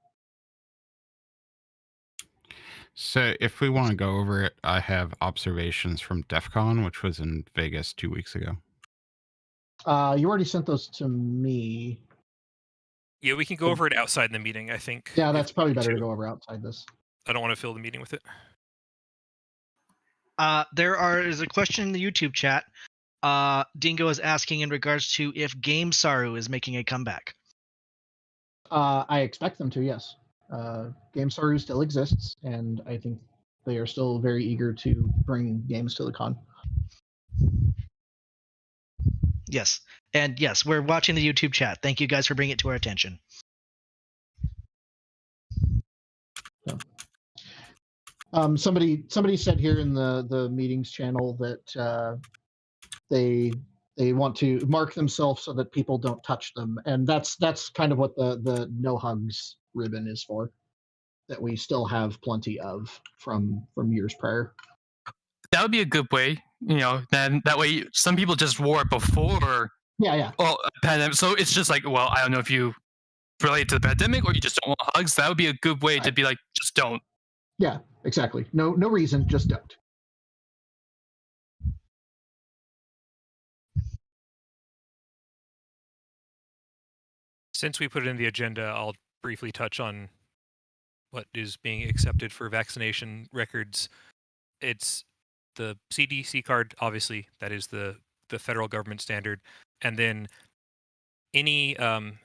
Speaker 8: So if we want to go over it, I have observations from DEF CON, which was in Vegas 2 weeks ago.
Speaker 2: You already sent those to me.
Speaker 7: Yeah, we can go over it outside the meeting, I think.
Speaker 2: Yeah, that's probably better to go over outside this.
Speaker 7: I don't want to fill the meeting with it.
Speaker 4: Is a question in the YouTube chat. Dingo is asking in regards to if Game Saru is making a comeback.
Speaker 2: I expect them to, yes. Game Saru still exists, and I think they are still very eager to bring games to the con.
Speaker 4: Yes, and yes, we're watching the YouTube chat. Thank you guys for bringing it to our attention.
Speaker 2: Somebody said here in the meetings channel that they want to mark themselves so that people don't touch them, and that's kind of what the no hugs ribbon is for, that we still have plenty of from years prior.
Speaker 1: That would be a good way, then that way some people just wore it before.
Speaker 2: Yeah.
Speaker 1: Well, pandemic. So it's just like, well, I don't know if you relate to the pandemic or you just don't want hugs. That would be a good way to be like, just don't.
Speaker 2: Yeah, exactly. No reason, just don't.
Speaker 7: Since we put it in the agenda, I'll briefly touch on what is being accepted for vaccination records. It's the CDC card, obviously, that is the federal government standard, and then any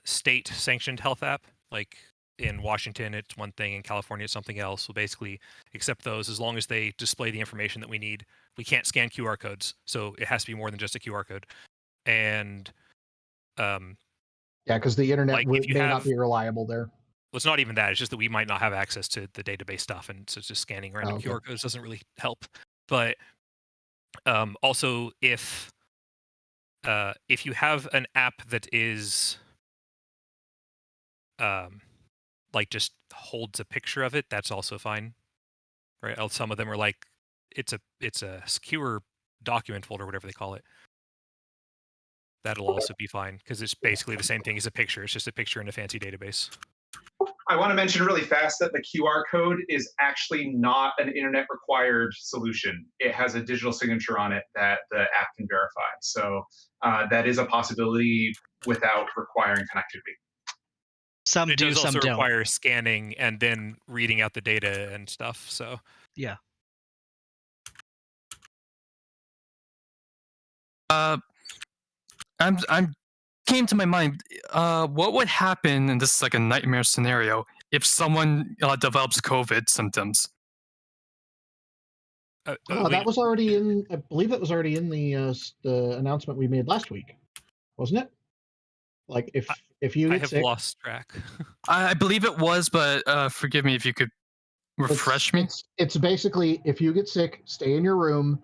Speaker 7: state-sanctioned health app, like in Washington, it's one thing, in California, it's something else. We'll basically accept those as long as they display the information that we need. We can't scan QR codes, so it has to be more than just a QR code. And
Speaker 2: yeah, because the internet may not be reliable there.
Speaker 7: Well, it's not even that. It's just that we might not have access to the database stuff, and so just scanning random QR codes doesn't really help. But also, if you have an app that is like just holds a picture of it, that's also fine, right? Some of them are like it's a secure document folder, whatever they call it. That'll also be fine because it's basically the same thing as a picture. It's just a picture in a fancy database.
Speaker 14: I want to mention really fast that the QR code is actually not an internet required solution. It has a digital signature on it that the app can verify. So that is a possibility without requiring connectivity.
Speaker 4: Some
Speaker 7: it
Speaker 4: do,
Speaker 7: does
Speaker 4: some
Speaker 7: also
Speaker 4: don't.
Speaker 7: require scanning and then reading out the data and stuff. So
Speaker 4: yeah.
Speaker 1: I'm came to my mind. What would happen, and this is like a nightmare scenario, if someone develops COVID symptoms.
Speaker 2: That was already in. I believe that was already in the announcement we made last week, wasn't it? Like if you get
Speaker 7: have
Speaker 2: sick,
Speaker 7: lost track.
Speaker 1: I believe it was, but forgive me if you could refresh me.
Speaker 2: It's basically if you get sick, stay in your room,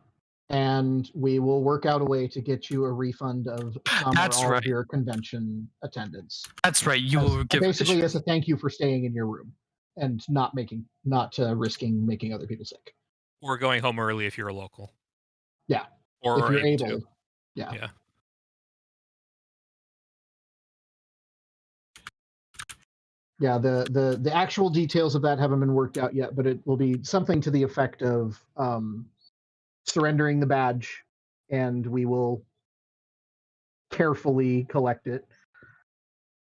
Speaker 2: and we will work out a way to get you a refund of some or all of your convention attendance.
Speaker 1: That's right. You will give
Speaker 2: basically as a thank you for staying in your room and not risking making other people sick.
Speaker 7: Or going home early if you're a local.
Speaker 2: Yeah.
Speaker 7: Or
Speaker 2: if you're
Speaker 7: able
Speaker 2: able.
Speaker 7: to.
Speaker 2: Yeah.
Speaker 7: Yeah.
Speaker 2: Yeah, the actual details of that haven't been worked out yet, but it will be something to the effect of surrendering the badge, and we will carefully collect it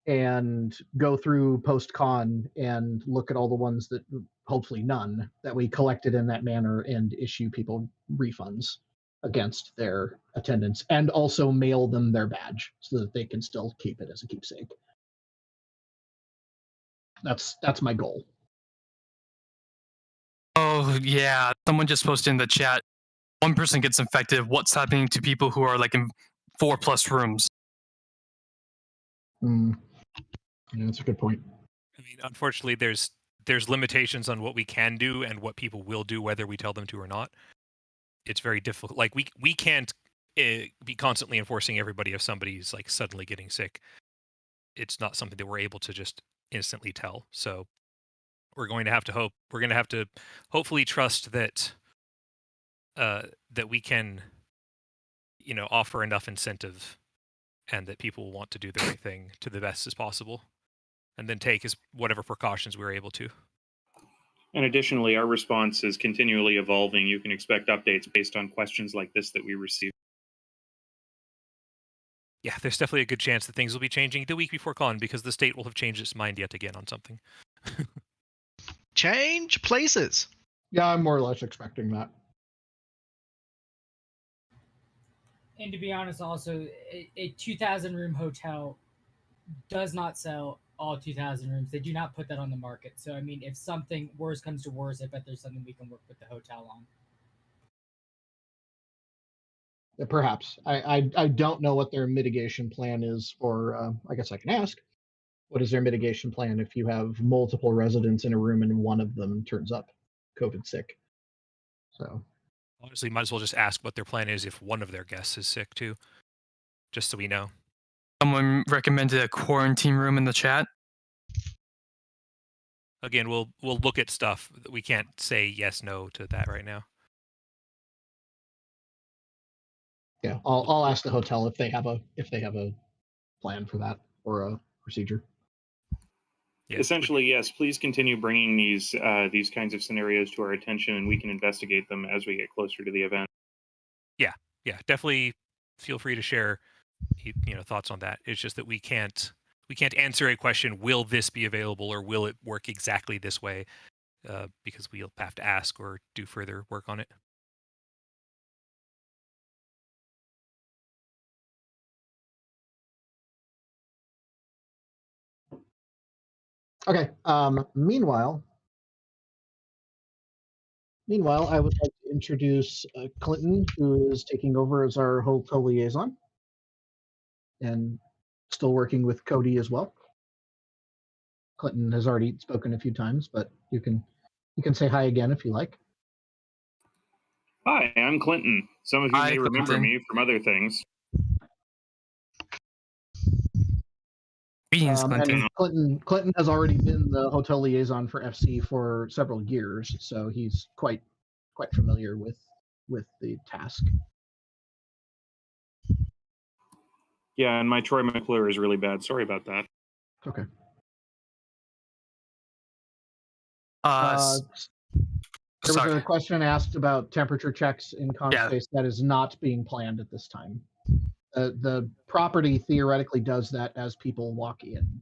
Speaker 2: and go through post-con and look at all the ones that, hopefully none, that we collected in that manner and issue people refunds against their attendance, and also mail them their badge so that they can still keep it as a keepsake. That's my goal.
Speaker 1: Oh yeah, someone just posted in the chat. One person gets infected. What's happening to people who are like in 4+ rooms?
Speaker 2: Yeah, that's a good point.
Speaker 7: I mean, unfortunately, there's limitations on what we can do and what people will do, whether we tell them to or not. It's very difficult. Like we can't be constantly enforcing everybody if somebody's like suddenly getting sick. It's not something that we're able to just instantly tell. So we're going to have to hopefully trust that that we can, offer enough incentive, and that people will want to do the right thing to the best as possible, and then take whatever precautions we're able to.
Speaker 9: And additionally, our response is continually evolving. You can expect updates based on questions like this that we receive.
Speaker 7: Yeah, there's definitely a good chance that things will be changing the week before con, because the state will have changed its mind yet again on something.
Speaker 4: Change places.
Speaker 2: Yeah, I'm more or less expecting that.
Speaker 3: And to be honest, also, a 2,000 room hotel does not sell all 2,000 rooms. They do not put that on the market. So, I mean, if something worse comes to worse, I bet there's something we can work with the hotel on.
Speaker 2: Perhaps. I don't know what their mitigation plan is for, I guess I can ask. What is their mitigation plan if you have multiple residents in a room and one of them turns up COVID sick? So
Speaker 7: honestly, might as well just ask what their plan is if one of their guests is sick too, just so we know.
Speaker 1: Someone recommended a quarantine room in the chat.
Speaker 7: Again, we'll look at stuff. We can't say yes, no to that right now.
Speaker 2: Yeah, I'll ask the hotel if they have a plan for that or a procedure.
Speaker 9: Yeah. Essentially, yes. Please continue bringing these kinds of scenarios to our attention, and we can investigate them as we get closer to the event.
Speaker 7: Yeah, definitely. Feel free to share, thoughts on that. It's just that we can't answer a question. Will this be available, or will it work exactly this way? Because we'll have to ask or do further work on it.
Speaker 2: Okay. Meanwhile, I would like to introduce Clinton, who is taking over as our hotel liaison, and still working with Cody as well. Clinton has already spoken a few times, but you can say hi again if you like.
Speaker 9: Hi, I'm Clinton. Some of you may remember me from other things.
Speaker 2: And Clinton has already been the hotel liaison for FC for several years, so he's quite familiar with the task.
Speaker 9: Yeah, and my Troy McClure is really bad. Sorry about that.
Speaker 2: Okay. There was a question asked about temperature checks in Conspace. That is not being planned at this time. The property theoretically does that as people walk in.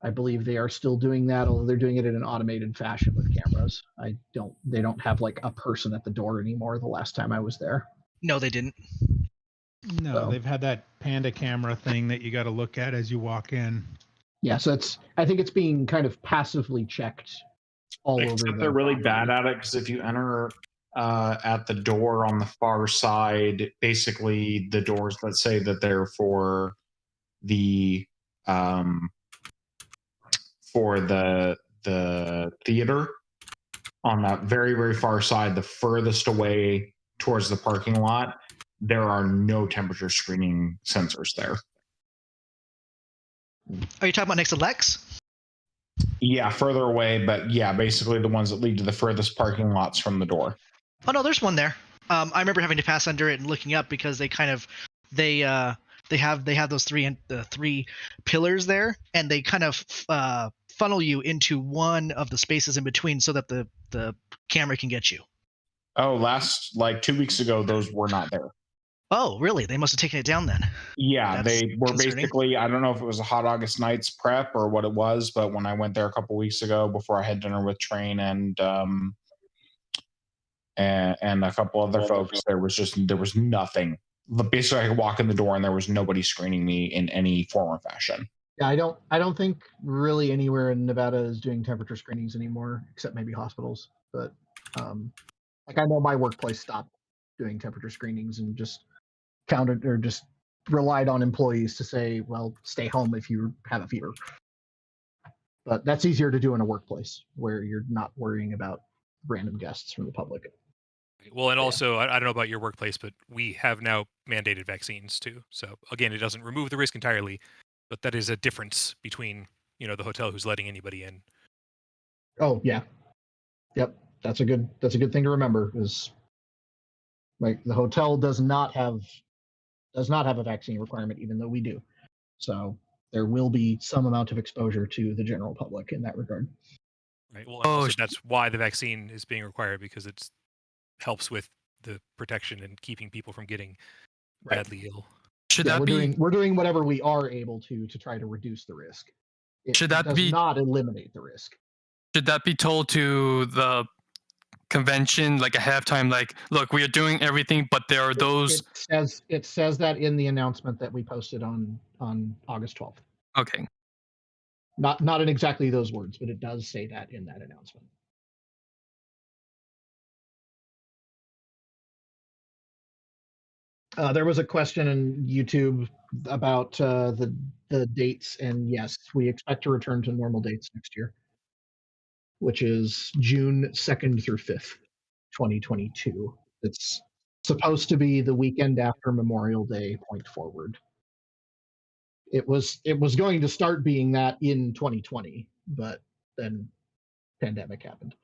Speaker 2: I believe they are still doing that, although they're doing it in an automated fashion with cameras. They don't have like a person at the door anymore. The last time I was there.
Speaker 4: No, they didn't.
Speaker 11: No, they've had that panda camera thing that you got to look at as you walk in.
Speaker 2: Yeah, so I think it's being kind of passively checked all over.
Speaker 5: Except they're really bad at it because if you enter at the door on the far side, basically the doors that say that they're for the theater, on that very, very far side, the furthest away towards the parking lot, there are no temperature screening sensors there.
Speaker 4: Are you talking about next to Lex?
Speaker 5: Yeah, further away, but yeah, basically the ones that lead to the furthest parking lots from the door.
Speaker 4: Oh no, there's one there. I remember having to pass under it and looking up because they have those three pillars there, and they kind of funnel you into one of the spaces in between so that the camera can get you.
Speaker 5: Oh, like 2 weeks ago, those were not there.
Speaker 4: Oh, really? They must have taken it down then.
Speaker 5: Yeah,
Speaker 4: That's
Speaker 5: they were
Speaker 4: concerning.
Speaker 5: basically, I don't know if it was a Hot August Nights prep or what it was, but when I went there a couple weeks ago before I had dinner with Train and a couple other folks, there was nothing. Basically, I could walk in the door and there was nobody screening me in any form or fashion.
Speaker 2: Yeah, I don't think really anywhere in Nevada is doing temperature screenings anymore, except maybe hospitals. But like I know my workplace stopped doing temperature screenings and just counted or just relied on employees to say, well, stay home if you have a fever. But that's easier to do in a workplace where you're not worrying about random guests from the public.
Speaker 7: Well, and also, I don't know about your workplace, but we have now mandated vaccines too. So again, it doesn't remove the risk entirely, but that is a difference between, the hotel who's letting anybody in.
Speaker 2: Oh yeah, yep. That's a good thing to remember. Is like the hotel does not have a vaccine requirement, even though we do. So there will be some amount of exposure to the general public in that regard.
Speaker 7: Right. Well, and also that's why the vaccine is being required, because it helps with the protection and keeping people from getting badly ill.
Speaker 2: We're doing whatever we are able to try to reduce the risk. It does not eliminate the risk.
Speaker 1: Should that be told to the convention like ahead of time? Like, look, we are doing everything, but there are those.
Speaker 2: It says that in the announcement that we posted on August 12th.
Speaker 1: Okay.
Speaker 2: Not in exactly those words, but it does say that in that announcement. There was a question in YouTube about the dates, and yes, we expect to return to normal dates next year, which is June 2nd through 5th, 2022. It's supposed to be the weekend after Memorial Day point forward. It was going to start being that in 2020, but then pandemic happened.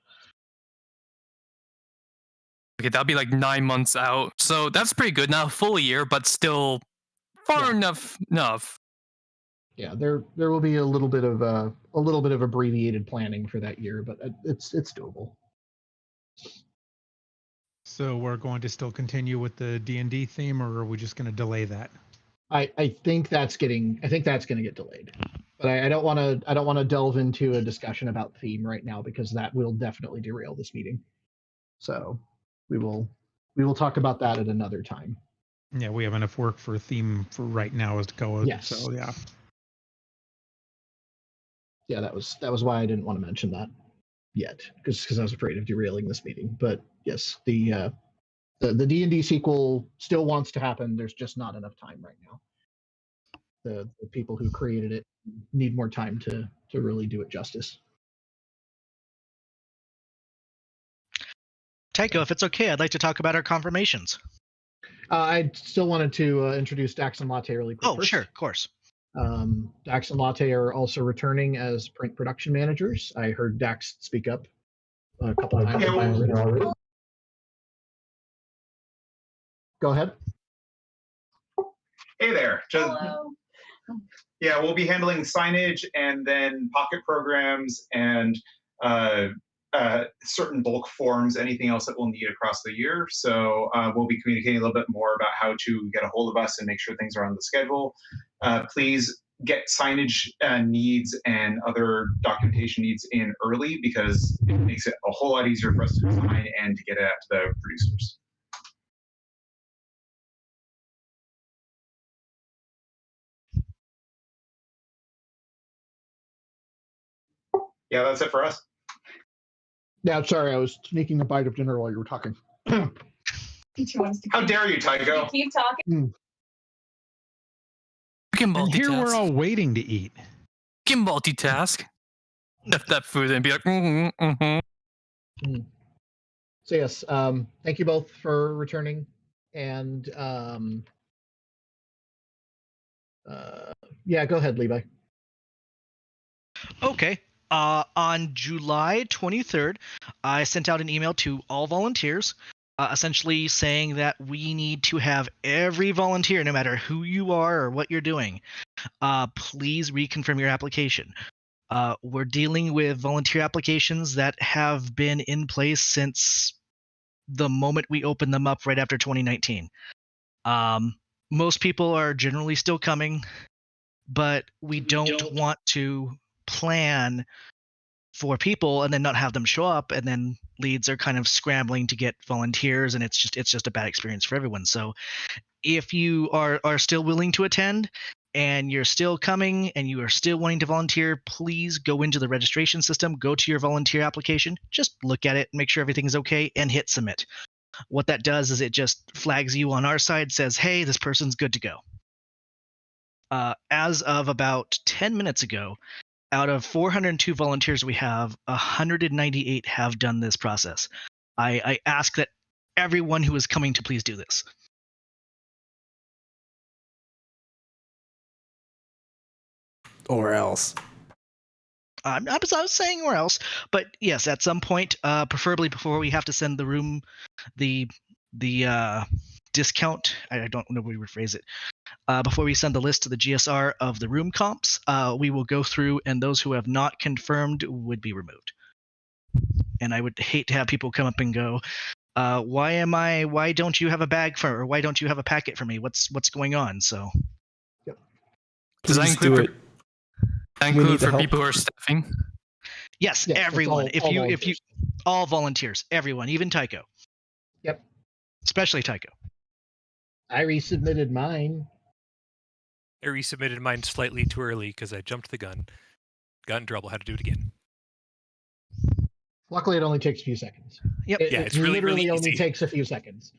Speaker 1: Okay, that'll be like 9 months out. So that's pretty good. Not a full year, but still far enough.
Speaker 2: Yeah, there will be a little bit of abbreviated planning for that year, but it's doable.
Speaker 11: So we're going to still continue with the D&D theme, or are we just going to delay that?
Speaker 2: I think that's going to get delayed. But I don't want to delve into a discussion about theme right now because that will definitely derail this meeting. So we will talk about that at another time.
Speaker 11: Yeah, we have enough work for a theme for right now as to go.
Speaker 2: Yes.
Speaker 11: So yeah.
Speaker 2: Yeah, that was why I didn't want to mention that yet, because I was afraid of derailing this meeting. But yes, the D&D sequel still wants to happen. There's just not enough time right now. The people who created it need more time to really do it justice.
Speaker 4: Tycho, if it's okay, I'd like to talk about our confirmations.
Speaker 2: I still wanted to introduce Dax and Latte really quick.
Speaker 4: Oh, first. Sure, of course.
Speaker 2: Dax and Latte are also returning as print production managers. I heard Dax speak up a couple times. Go ahead.
Speaker 14: Hey there. Hello. Yeah, we'll be handling signage and then pocket programs and certain bulk forms, anything else that we'll need across the year. So we'll be communicating a little bit more about how to get a hold of us and make sure things are on the schedule. Please get signage needs and other documentation needs in early because it makes it a whole lot easier for us to design and to get it out to the producers. Yeah, that's it for us.
Speaker 2: Yeah, sorry, I was sneaking a bite of dinner while you were talking.
Speaker 14: How dare you, Tycho?
Speaker 15: Keep talking.
Speaker 2: Mm.
Speaker 1: You can
Speaker 11: And here we're
Speaker 1: multitask.
Speaker 11: all waiting to eat.
Speaker 1: You can multitask. Lift that food and be like, mm-hmm, mm-hmm.
Speaker 2: So yes, thank you both for returning, and yeah, go ahead, Levi.
Speaker 4: Okay. On July 23rd, I sent out an email to all volunteers, essentially saying that we need to have every volunteer, no matter who you are or what you're doing, please reconfirm your application. We're dealing with volunteer applications that have been in place since the moment we opened them up right after 2019. Most people are generally still coming, but we don't want to plan for people and then not have them show up, and then leads are kind of scrambling to get volunteers, and it's just a bad experience for everyone. So if you are still willing to attend and you're still coming and you are still wanting to volunteer, please go into the registration system, go to your volunteer application, just look at it, make sure everything's okay, and hit submit. What that does is it just flags you on our side, says, hey, this person's good to go. As of about 10 minutes ago, out of 402 volunteers we have, 198 have done this process. I ask that everyone who is coming to please do this.
Speaker 6: Or else.
Speaker 4: I was saying or else, but yes, at some point, preferably before we have to send the room, the discount. I don't know how to rephrase it. Before we send the list to the GSR of the room comps, we will go through, and those who have not confirmed would be removed. And I would hate to have people come up and go, why don't you have a bag for, or why don't you have a packet for me? What's going on? So
Speaker 1: Does that include for people who are staffing?
Speaker 4: Yes,
Speaker 2: Yeah,
Speaker 4: everyone.
Speaker 2: all
Speaker 4: If you all volunteers, everyone, even Tycho.
Speaker 2: Yep.
Speaker 4: Especially Tycho.
Speaker 2: I resubmitted mine.
Speaker 7: I resubmitted mine slightly too early because I jumped the gun. Got in trouble. Had to do it again.
Speaker 2: Luckily, it only takes a few seconds.
Speaker 4: Yep.
Speaker 7: Yeah, it's really,
Speaker 2: literally
Speaker 7: really
Speaker 2: only
Speaker 7: easy.
Speaker 2: takes a few seconds.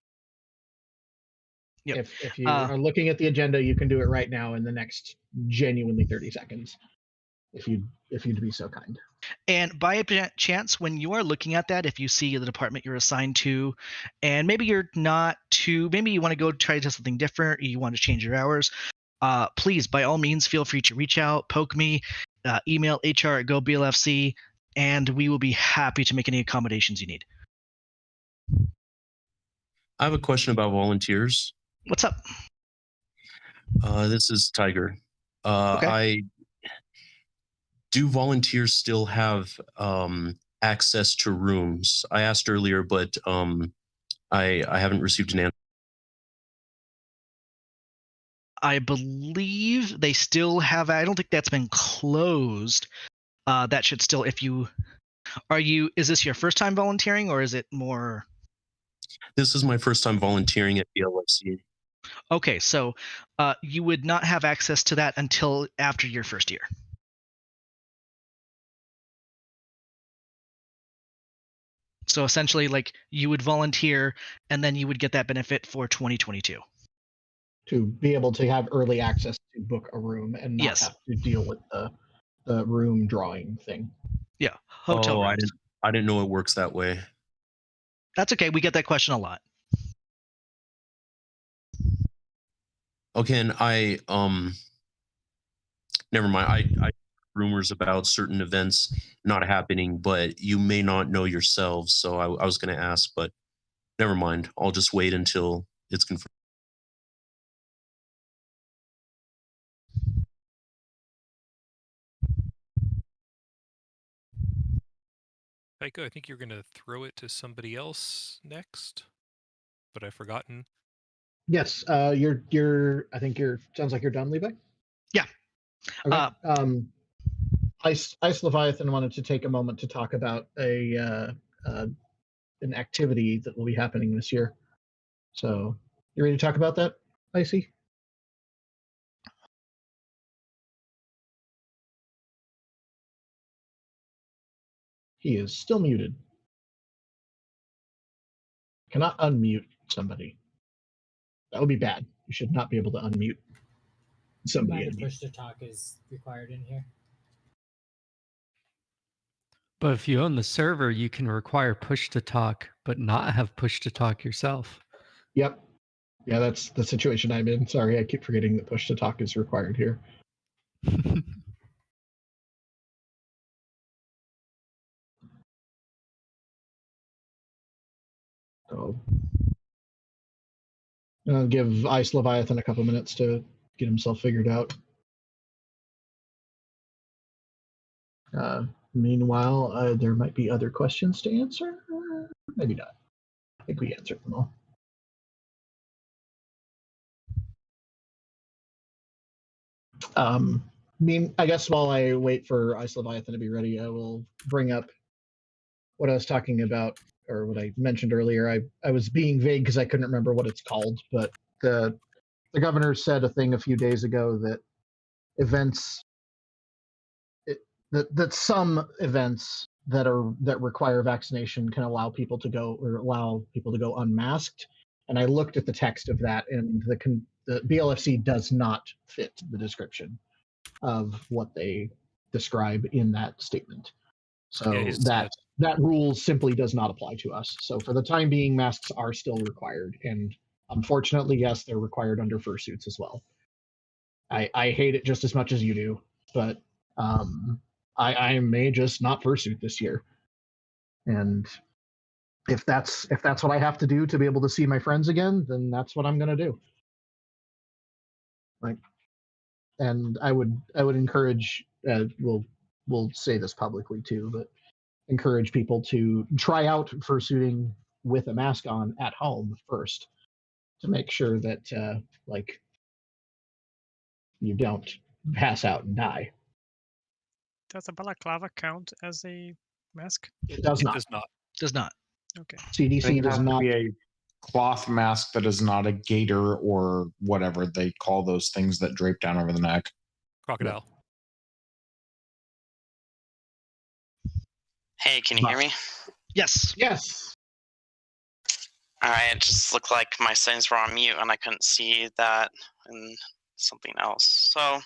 Speaker 4: Yep.
Speaker 2: If you are looking at the agenda, you can do it right now in the next genuinely 30 seconds. If you'd be so kind.
Speaker 4: And by a chance, when you are looking at that, if you see the department you're assigned to, and maybe you're not too, maybe you want to go try to something different, or you want to change your hours, please, by all means, feel free to reach out, poke me, email HR@GoBLFC, and we will be happy to make any accommodations you need.
Speaker 16: I have a question about volunteers.
Speaker 4: What's up?
Speaker 16: This is Tiger.
Speaker 4: Okay.
Speaker 16: Do volunteers still have access to rooms? I asked earlier, but I haven't received an answer.
Speaker 4: I believe they still have. I don't think that's been closed. That should still. If you is this your first time volunteering, or is it more?
Speaker 16: This is my first time volunteering at BLFC.
Speaker 4: Okay, so you would not have access to that until after your first year. So essentially, like, you would volunteer, and then you would get that benefit for 2022.
Speaker 2: To be able to have early access to book a room and not have to deal with the room drawing thing.
Speaker 4: Yeah, hotel rooms.
Speaker 16: I didn't know it works that way.
Speaker 4: That's okay. We get that question a lot.
Speaker 16: Okay, and never mind. I rumors about certain events not happening, but you may not know yourselves. So I was going to ask, but never mind. I'll just wait until it's confirmed.
Speaker 7: Tycho, I think you're going to throw it to somebody else next, but I've forgotten.
Speaker 2: Yes, you're. I think sounds like you're done, Levi.
Speaker 4: Yeah.
Speaker 2: Okay. Ice Leviathan wanted to take a moment to talk about an activity that will be happening this year. So, you ready to talk about that, Icy? He is still muted. Cannot unmute somebody. That would be bad. You should not be able to unmute somebody.
Speaker 3: Reminder push to talk is required in here.
Speaker 10: But if you own the server, you can require push to talk, but not have push to talk yourself.
Speaker 2: Yep. Yeah, that's the situation I'm in. Sorry, I keep forgetting that push to talk is required here. So I'll give Ice Leviathan a couple minutes to get himself figured out. Meanwhile, there might be other questions to answer. Maybe not. I think we answered them all. I guess while I wait for Ice Leviathan to be ready, I will bring up what I was talking about, or what I mentioned earlier. I was being vague because I couldn't remember what it's called, but the governor said a thing a few days ago that events, that some events that require vaccination can allow people to go unmasked. And I looked at the text of that, and the BLFC does not fit the description of what they describe in that statement. So that rule simply does not apply to us. So for the time being, masks are still required, and unfortunately, yes, they're required under fursuits as well. I hate it just as much as you do, but I may just not fursuit this year, and if that's what I have to do to be able to see my friends again, then that's what I'm gonna do. And I would encourage, we'll say this publicly too, but encourage people to try out fursuiting with a mask on at home first, to make sure that you don't pass out and die.
Speaker 15: Does a balaclava count as a mask?
Speaker 2: It does not.
Speaker 4: Does not.
Speaker 15: Okay.
Speaker 2: CDC does not.
Speaker 5: Be a cloth mask that is not a gaiter or whatever they call those things that drape down over the neck.
Speaker 7: Crocodile.
Speaker 17: Hey, can you hear me?
Speaker 4: Yes.
Speaker 2: Yes.
Speaker 17: All right, it just looked like my settings were on mute and I couldn't see that and something else. So,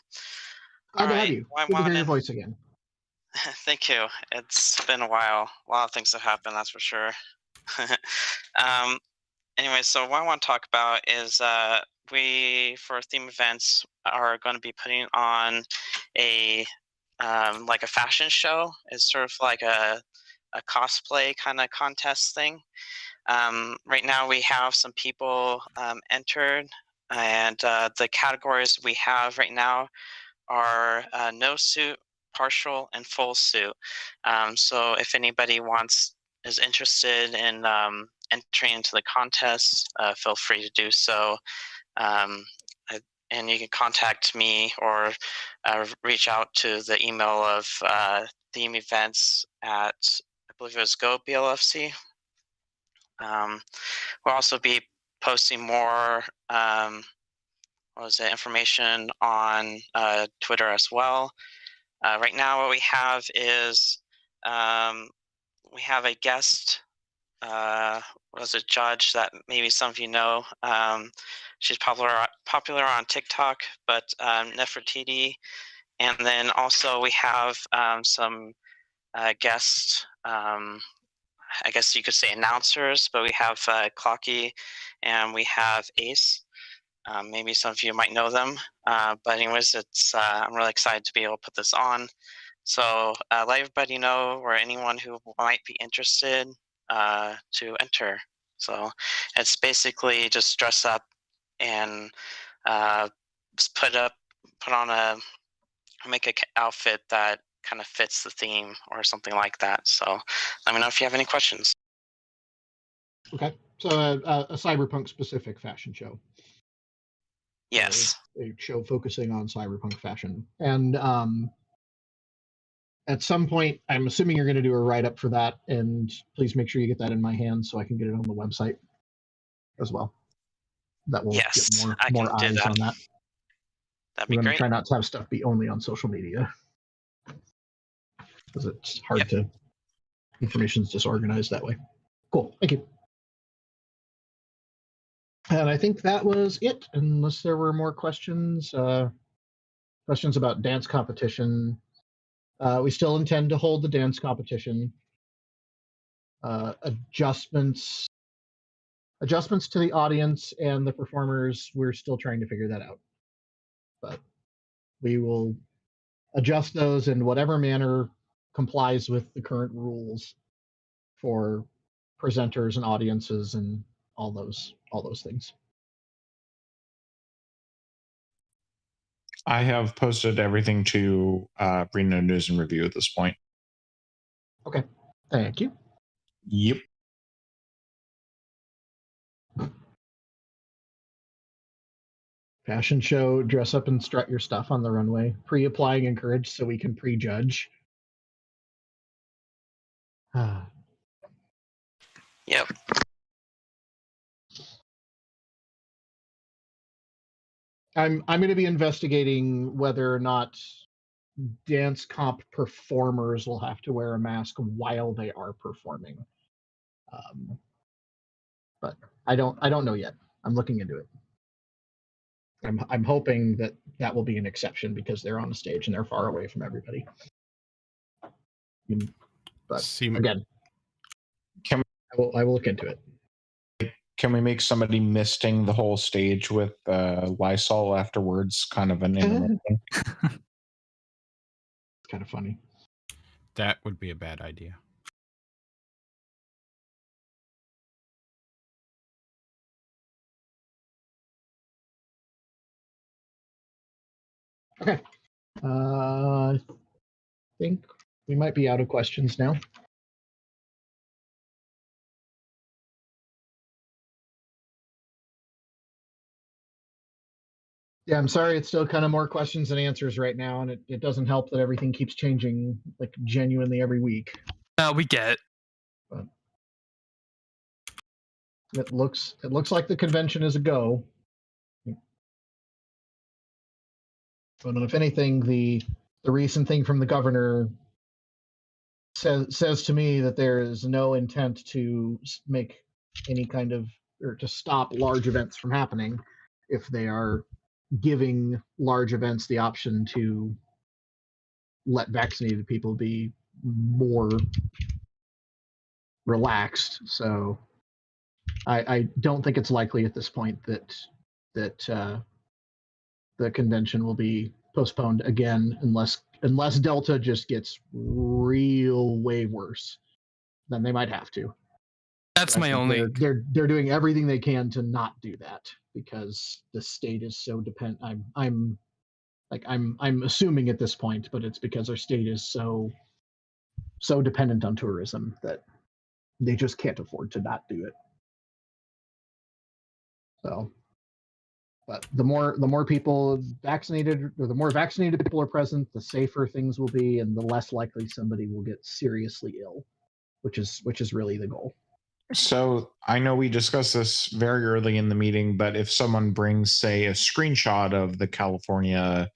Speaker 2: Glad to have you. Good to hear your voice again.
Speaker 17: Thank you. It's been a while. A lot of things have happened, that's for sure. Anyway, so what I want to talk about is we, for theme events, are going to be putting on a like a fashion show. It's sort of like a cosplay kind of contest thing. Right now we have some people entered, and the categories we have right now are no suit, partial, and full suit. So if anybody is interested in entering into the contest, feel free to do so. And you can contact me or reach out to the email of theme events at, I believe it was Go BLFC. We'll also be posting more information on Twitter as well. Right now what we have is we have a guest judge that maybe some of you know. She's popular on TikTok, but Nefertiti. And then also we have some guest, I guess you could say announcers, but we have Clocky and we have Ace. Maybe some of you might know them. But anyways, I'm really excited to be able to put this on. So let everybody know, or anyone who might be interested, to enter. So it's basically just dress up and just make an outfit that kind of fits the theme or something like that. So let me know if you have any questions.
Speaker 2: Okay, so a cyberpunk specific fashion show.
Speaker 17: Yes.
Speaker 2: A show focusing on cyberpunk fashion. And at some point, I'm assuming you're going to do a write-up for that, and please make sure you get that in my hands so I can get it on the website as well. That will get more eyes on that.
Speaker 17: That'd be
Speaker 2: We're going
Speaker 17: great.
Speaker 2: to try not to have stuff be only on social media, because it's hard to information's disorganized that way. Cool. Thank you. And I think that was it, unless there were more questions. Questions about dance competition. We still intend to hold the dance competition. Adjustments to the audience and the performers, we're still trying to figure that out. But we will adjust those in whatever manner complies with the current rules for presenters and audiences and all those things.
Speaker 5: I have posted everything to Reno News and Review at this point.
Speaker 2: Okay, thank you.
Speaker 5: Yep.
Speaker 2: Fashion show, dress up and strut your stuff on the runway. Pre-applying encouraged so we can prejudge.
Speaker 17: Yep.
Speaker 2: I'm going to be investigating whether or not dance comp performers will have to wear a mask while they are performing. But I don't know yet. I'm looking into it. I'm hoping that will be an exception because they're on a stage and they're far away from everybody. But again, I will look into it.
Speaker 5: Can we make somebody misting the whole stage with Lysol afterwards? Kind of an intermission.
Speaker 2: It's kind of funny.
Speaker 8: That would be a bad idea.
Speaker 2: Okay. I think we might be out of questions now. Yeah, I'm sorry. It's still kind of more questions than answers right now, and it doesn't help that everything keeps changing like genuinely every week.
Speaker 1: We get it.
Speaker 2: But it looks like the convention is a go. But if anything, the recent thing from the governor says to me that there is no intent to make any kind of or to stop large events from happening if they are giving large events the option to let vaccinated people be more relaxed. So I don't think it's likely at this point that the convention will be postponed again unless Delta just gets real way worse. Then they might have to.
Speaker 1: That's my only.
Speaker 2: They're doing everything they can to not do that because the state is so dependent. I'm assuming at this point, but it's because our state is so dependent on tourism that they just can't afford to not do it. So, but the more people vaccinated, or the more vaccinated people are present, the safer things will be, and the less likely somebody will get seriously ill, which is really the goal.
Speaker 5: So I know we discussed this very early in the meeting, but if someone brings, say, a screenshot of the California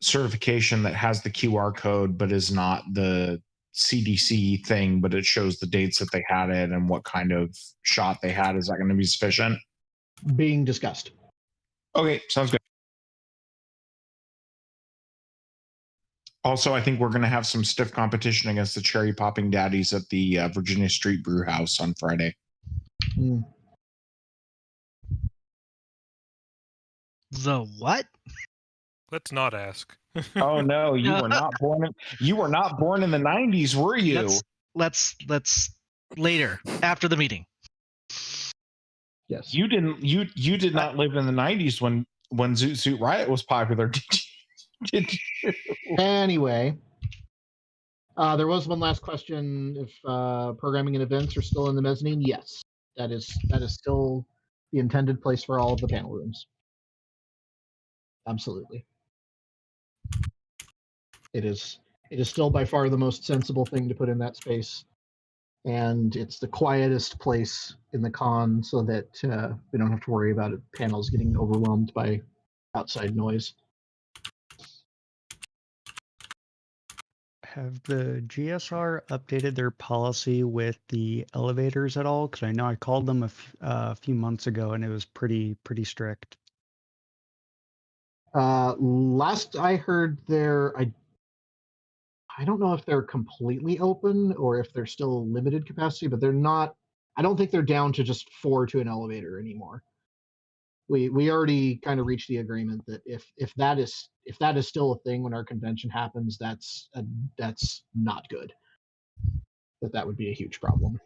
Speaker 5: certification that has the QR code, but is not the CDC thing, but it shows the dates that they had it and what kind of shot they had, is that going to be sufficient?
Speaker 2: Being discussed.
Speaker 5: Okay, sounds good. Also, I think we're going to have some stiff competition against the cherry popping daddies at the Virginia Street Brew House on Friday.
Speaker 4: The what?
Speaker 7: Let's not ask.
Speaker 5: Oh no, you were not born. You were not born in the 90s, were you?
Speaker 4: Let's later after the meeting.
Speaker 2: Yes.
Speaker 5: You didn't. You did not live in the 90s when Zoot Suit Riot was popular. Did you?
Speaker 2: Anyway, there was one last question. If programming and events are still in the mezzanine, yes, that is still the intended place for all of the panel rooms. Absolutely. It is still by far the most sensible thing to put in that space, and it's the quietest place in the con, so that we don't have to worry about panels getting overwhelmed by outside noise.
Speaker 18: Have the GSR updated their policy with the elevators at all? Because I know I called them a few months ago and it was pretty strict.
Speaker 2: Last I heard, I don't know if they're completely open or if they're still limited capacity, but they're not. I don't think they're down to just 4 to an elevator anymore. We already kind of reached the agreement that if that is still a thing when our convention happens, that's not good. That would be a huge problem.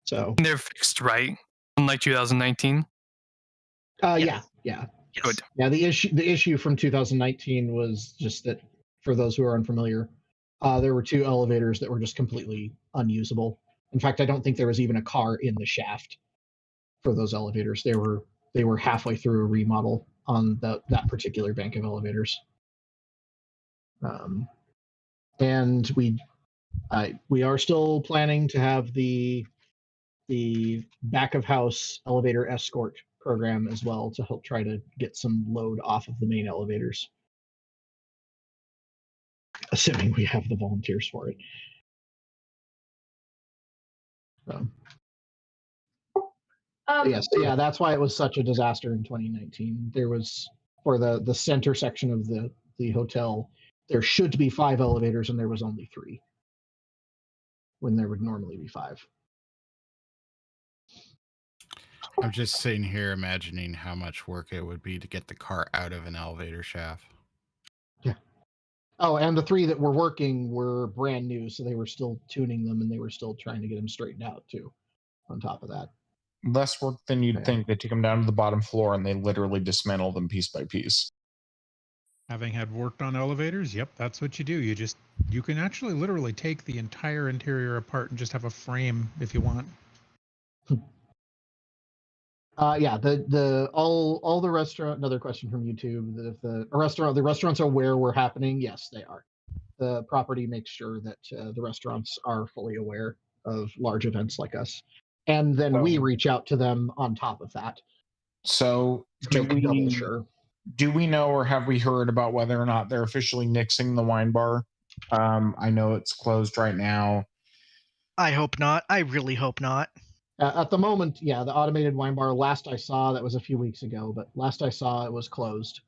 Speaker 2: So
Speaker 1: they're fixed, right? Unlike 2019.
Speaker 2: Yeah.
Speaker 1: Good.
Speaker 2: Yeah, the issue from 2019 was just that, for those who are unfamiliar, there were 2 elevators that were just completely unusable. In fact, I don't think there was even a car in the shaft for those elevators. They were halfway through a remodel on that particular bank of elevators. And we are still planning to have the back of house elevator escort program as well, to help try to get some load off of the main elevators, assuming we have the volunteers for it. Yes, yeah, that's why it was such a disaster in 2019. There was, for the center section of the hotel, there should be 5 elevators and there was only 3, when there would normally be 5.
Speaker 8: I'm just sitting here imagining how much work it would be to get the car out of an elevator shaft.
Speaker 2: Yeah. Oh, and the 3 that were working were brand new, so they were still tuning them and they were still trying to get them straightened out too, on top of that.
Speaker 5: Less work than you'd think. They take them down to the bottom floor and they literally dismantle them piece by piece.
Speaker 11: Having had worked on elevators, yep, that's what you do. You can actually literally take the entire interior apart and just have a frame if you want.
Speaker 2: Yeah, all the restaurant. Another question from YouTube: that if the restaurants are where we're happening, yes, they are. The property makes sure that the restaurants are fully aware of large events like us, and then we reach out to them on top of that.
Speaker 5: So do we know, or have we heard about whether or not they're officially nixing the wine bar? I know it's closed right now.
Speaker 4: I hope not. I really hope not.
Speaker 2: At the moment, yeah, the automated wine bar, last I saw, that was a few weeks ago, but last I saw it was closed.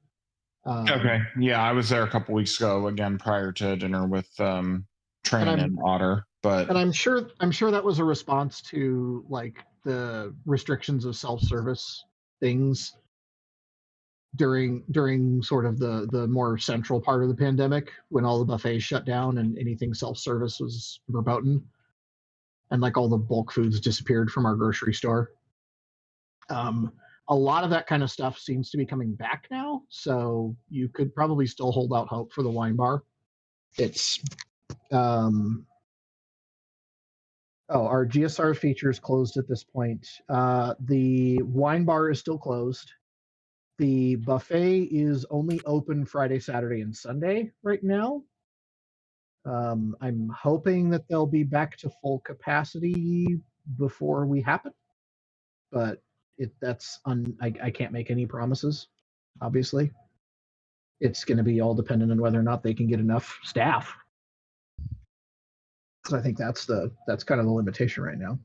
Speaker 5: Okay, yeah, I was there a couple weeks ago, again, prior to dinner with Train and Otter.
Speaker 2: And I'm sure that was a response to like the restrictions of self-service things during sort of the more central part of the pandemic, when all the buffets shut down and anything self-service was verboten, and like all the bulk foods disappeared from our grocery store. A lot of that kind of stuff seems to be coming back now, so you could probably still hold out hope for the wine bar. It's our GSR feature is closed at this point. The wine bar is still closed. The buffet is only open Friday, Saturday, and Sunday right now. I'm hoping that they'll be back to full capacity before we happen, but I can't make any promises. Obviously, it's going to be all dependent on whether or not they can get enough staff. Because I think that's kind of the limitation right now.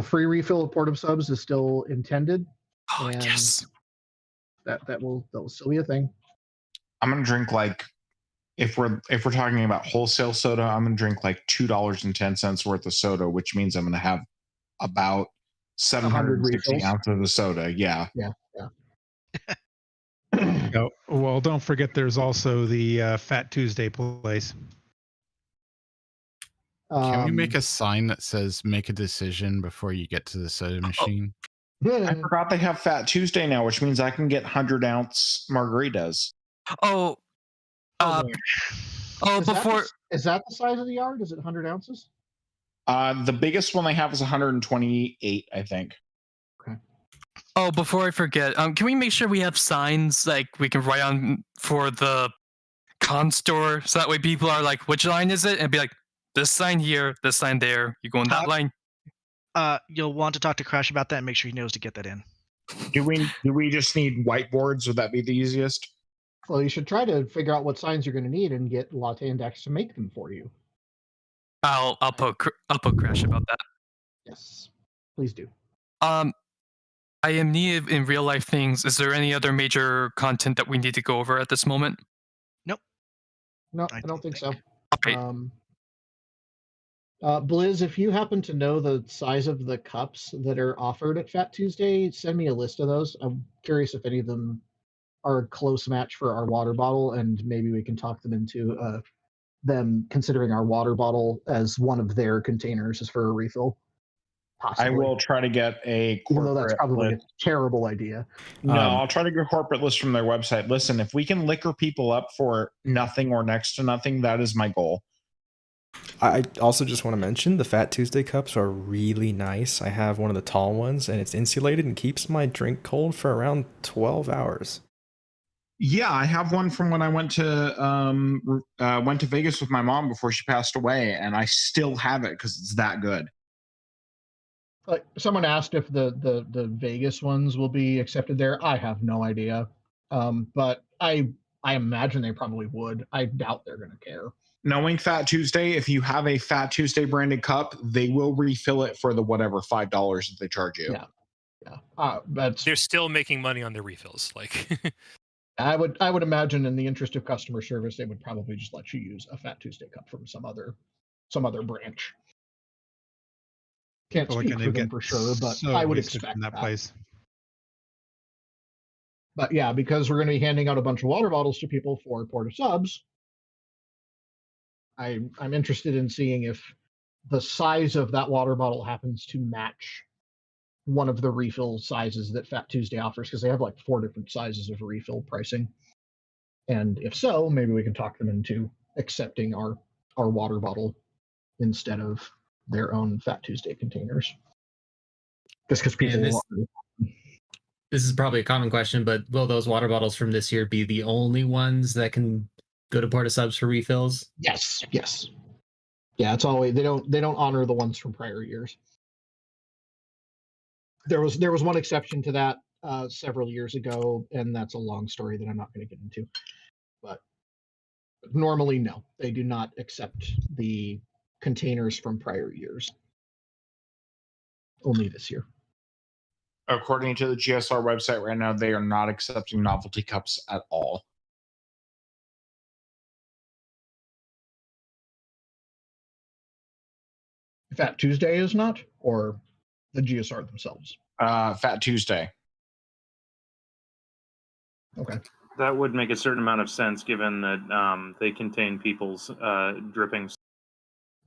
Speaker 2: Free refill of portable subs is still intended.
Speaker 1: Oh,
Speaker 2: and
Speaker 1: yes.
Speaker 2: That will still be a thing.
Speaker 5: I'm gonna drink, like, if we're talking about wholesale soda, I'm gonna drink like $2.10 worth of soda, which means I'm gonna have about 760 ounces of soda. Yeah.
Speaker 11: Oh, well, don't forget there's also the Fat Tuesday place.
Speaker 8: Can we make a sign that says "Make a decision before you get to the soda machine"?
Speaker 5: I forgot they have Fat Tuesday now, which means I can get 100-ounce margaritas.
Speaker 2: Is that the size of the yard? Is it 100 ounces?
Speaker 5: The biggest one they have is 128, I think.
Speaker 1: Oh, before I forget, can we make sure we have signs like we can write on for the con store, so that way people are like, which line is it? And be like, this sign here, this sign there. You go on that line.
Speaker 4: You'll want to talk to Crash about that and make sure he knows to get that in.
Speaker 5: Do we just need whiteboards? Would that be the easiest?
Speaker 2: Well, you should try to figure out what signs you're going to need and get Latte Index to make them for you.
Speaker 1: I'll poke Crash about that.
Speaker 2: Yes, please do.
Speaker 1: I am needed in real life things. Is there any other major content that we need to go over at this moment?
Speaker 4: Nope.
Speaker 2: No, I don't think so.
Speaker 1: Okay.
Speaker 2: Blizz, if you happen to know the size of the cups that are offered at Fat Tuesday, send me a list of those. I'm curious if any of them are a close match for our water bottle, and maybe we can talk them into them considering our water bottle as one of their containers as for a refill. Possibly.
Speaker 5: I will try to get a corporate
Speaker 2: Even though that's probably
Speaker 5: list.
Speaker 2: a terrible idea.
Speaker 5: No, I'll try to get a corporate list from their website. Listen, if we can liquor people up for nothing or next to nothing, that is my goal.
Speaker 6: I also just want to mention the Fat Tuesday cups are really nice. I have one of the tall ones, and it's insulated and keeps my drink cold for around 12 hours.
Speaker 5: Yeah, I have one from when I went to Vegas with my mom before she passed away, and I still have it because it's that good.
Speaker 2: Like someone asked if the Vegas ones will be accepted there. I have no idea, but I imagine they probably would. I doubt they're going to care.
Speaker 5: Knowing Fat Tuesday, if you have a Fat Tuesday branded cup, they will refill it for the whatever $5 that they charge you.
Speaker 2: Yeah.
Speaker 7: They're still making money on their refills. Like,
Speaker 2: I would imagine in the interest of customer service, they would probably just let you use a Fat Tuesday cup from some other branch. Can't
Speaker 11: Boy,
Speaker 2: speak
Speaker 11: can they
Speaker 2: for them
Speaker 11: get
Speaker 2: for sure, but
Speaker 11: so
Speaker 2: I would
Speaker 11: wasted
Speaker 2: expect
Speaker 11: from that place.
Speaker 2: But yeah, because we're going to be handing out a bunch of water bottles to people for Porta Subs, I'm interested in seeing if the size of that water bottle happens to match one of the refill sizes that Fat Tuesday offers, because they have like 4 different sizes of refill pricing. And if so, maybe we can talk them into accepting our water bottle instead of their own Fat Tuesday containers. Just because people
Speaker 19: this is probably a common question, but will those water bottles from this year be the only ones that can go to Porta Subs for refills?
Speaker 2: Yes. Yeah, it's always they don't honor the ones from prior years. There was one exception to that several years ago, and that's a long story that I'm not going to get into. But normally, no, they do not accept the containers from prior years. Only this year.
Speaker 5: According to the GSR website right now, they are not accepting novelty cups at all.
Speaker 2: Fat Tuesday is not, or the GSR themselves?
Speaker 5: Fat Tuesday.
Speaker 2: Okay.
Speaker 9: That would make a certain amount of sense given that they contain people's drippings.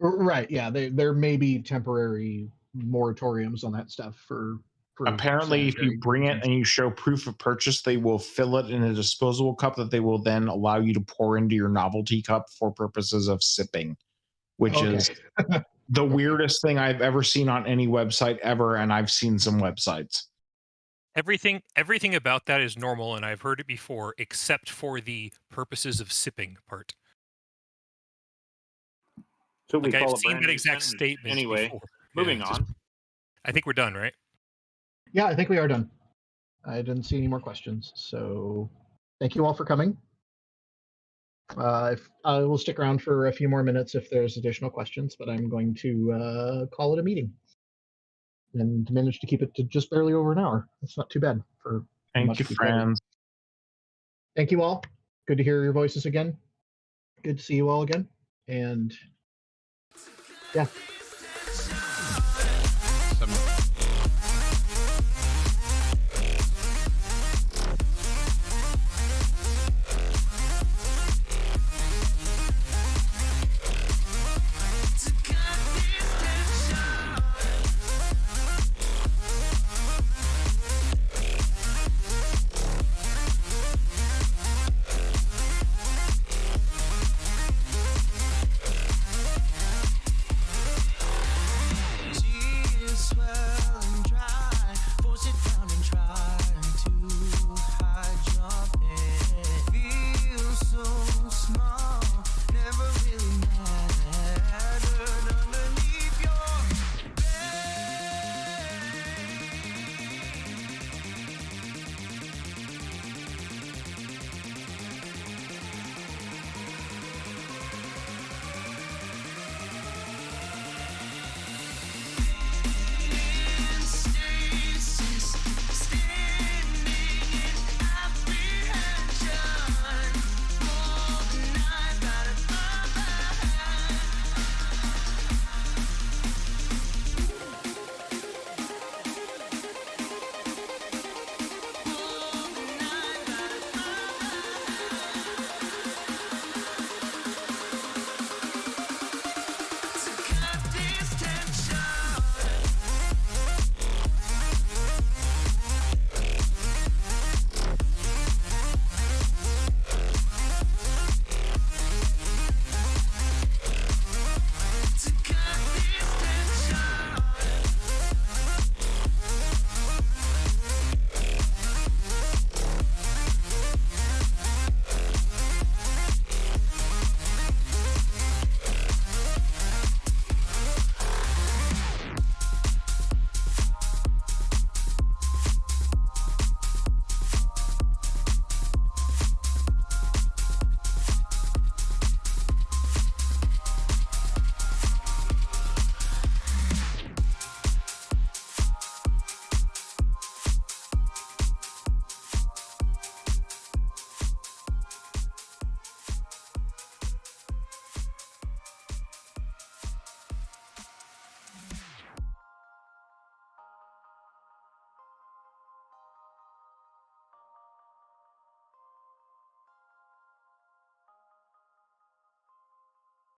Speaker 2: Right. Yeah. There may be temporary moratoriums on that stuff for
Speaker 5: Apparently, if you bring it and you show proof of purchase, they will fill it in a disposable cup that they will then allow you to pour into your novelty cup for purposes of sipping, which is the weirdest thing I've ever seen on any website ever, and I've seen some websites.
Speaker 7: everything about that is normal, and I've heard it before, except for the purposes of sipping part.
Speaker 9: So we
Speaker 7: like
Speaker 9: call
Speaker 7: I've
Speaker 9: a
Speaker 7: seen
Speaker 9: brand
Speaker 7: that
Speaker 9: new
Speaker 7: exact
Speaker 9: sentence.
Speaker 7: statement.
Speaker 9: Anyway,
Speaker 7: before.
Speaker 9: moving
Speaker 7: just-
Speaker 9: on.
Speaker 7: I think we're done, right?
Speaker 2: Yeah, I think we are done. I didn't see any more questions, so thank you all for coming. If I will stick around for a few more minutes if there's additional questions, but I'm going to call it a meeting and managed to keep it to just barely over an hour. That's not too bad for.
Speaker 5: Thank you, friends.
Speaker 2: Thank you all. Good to hear your voices again. Good to see you all again. And yeah,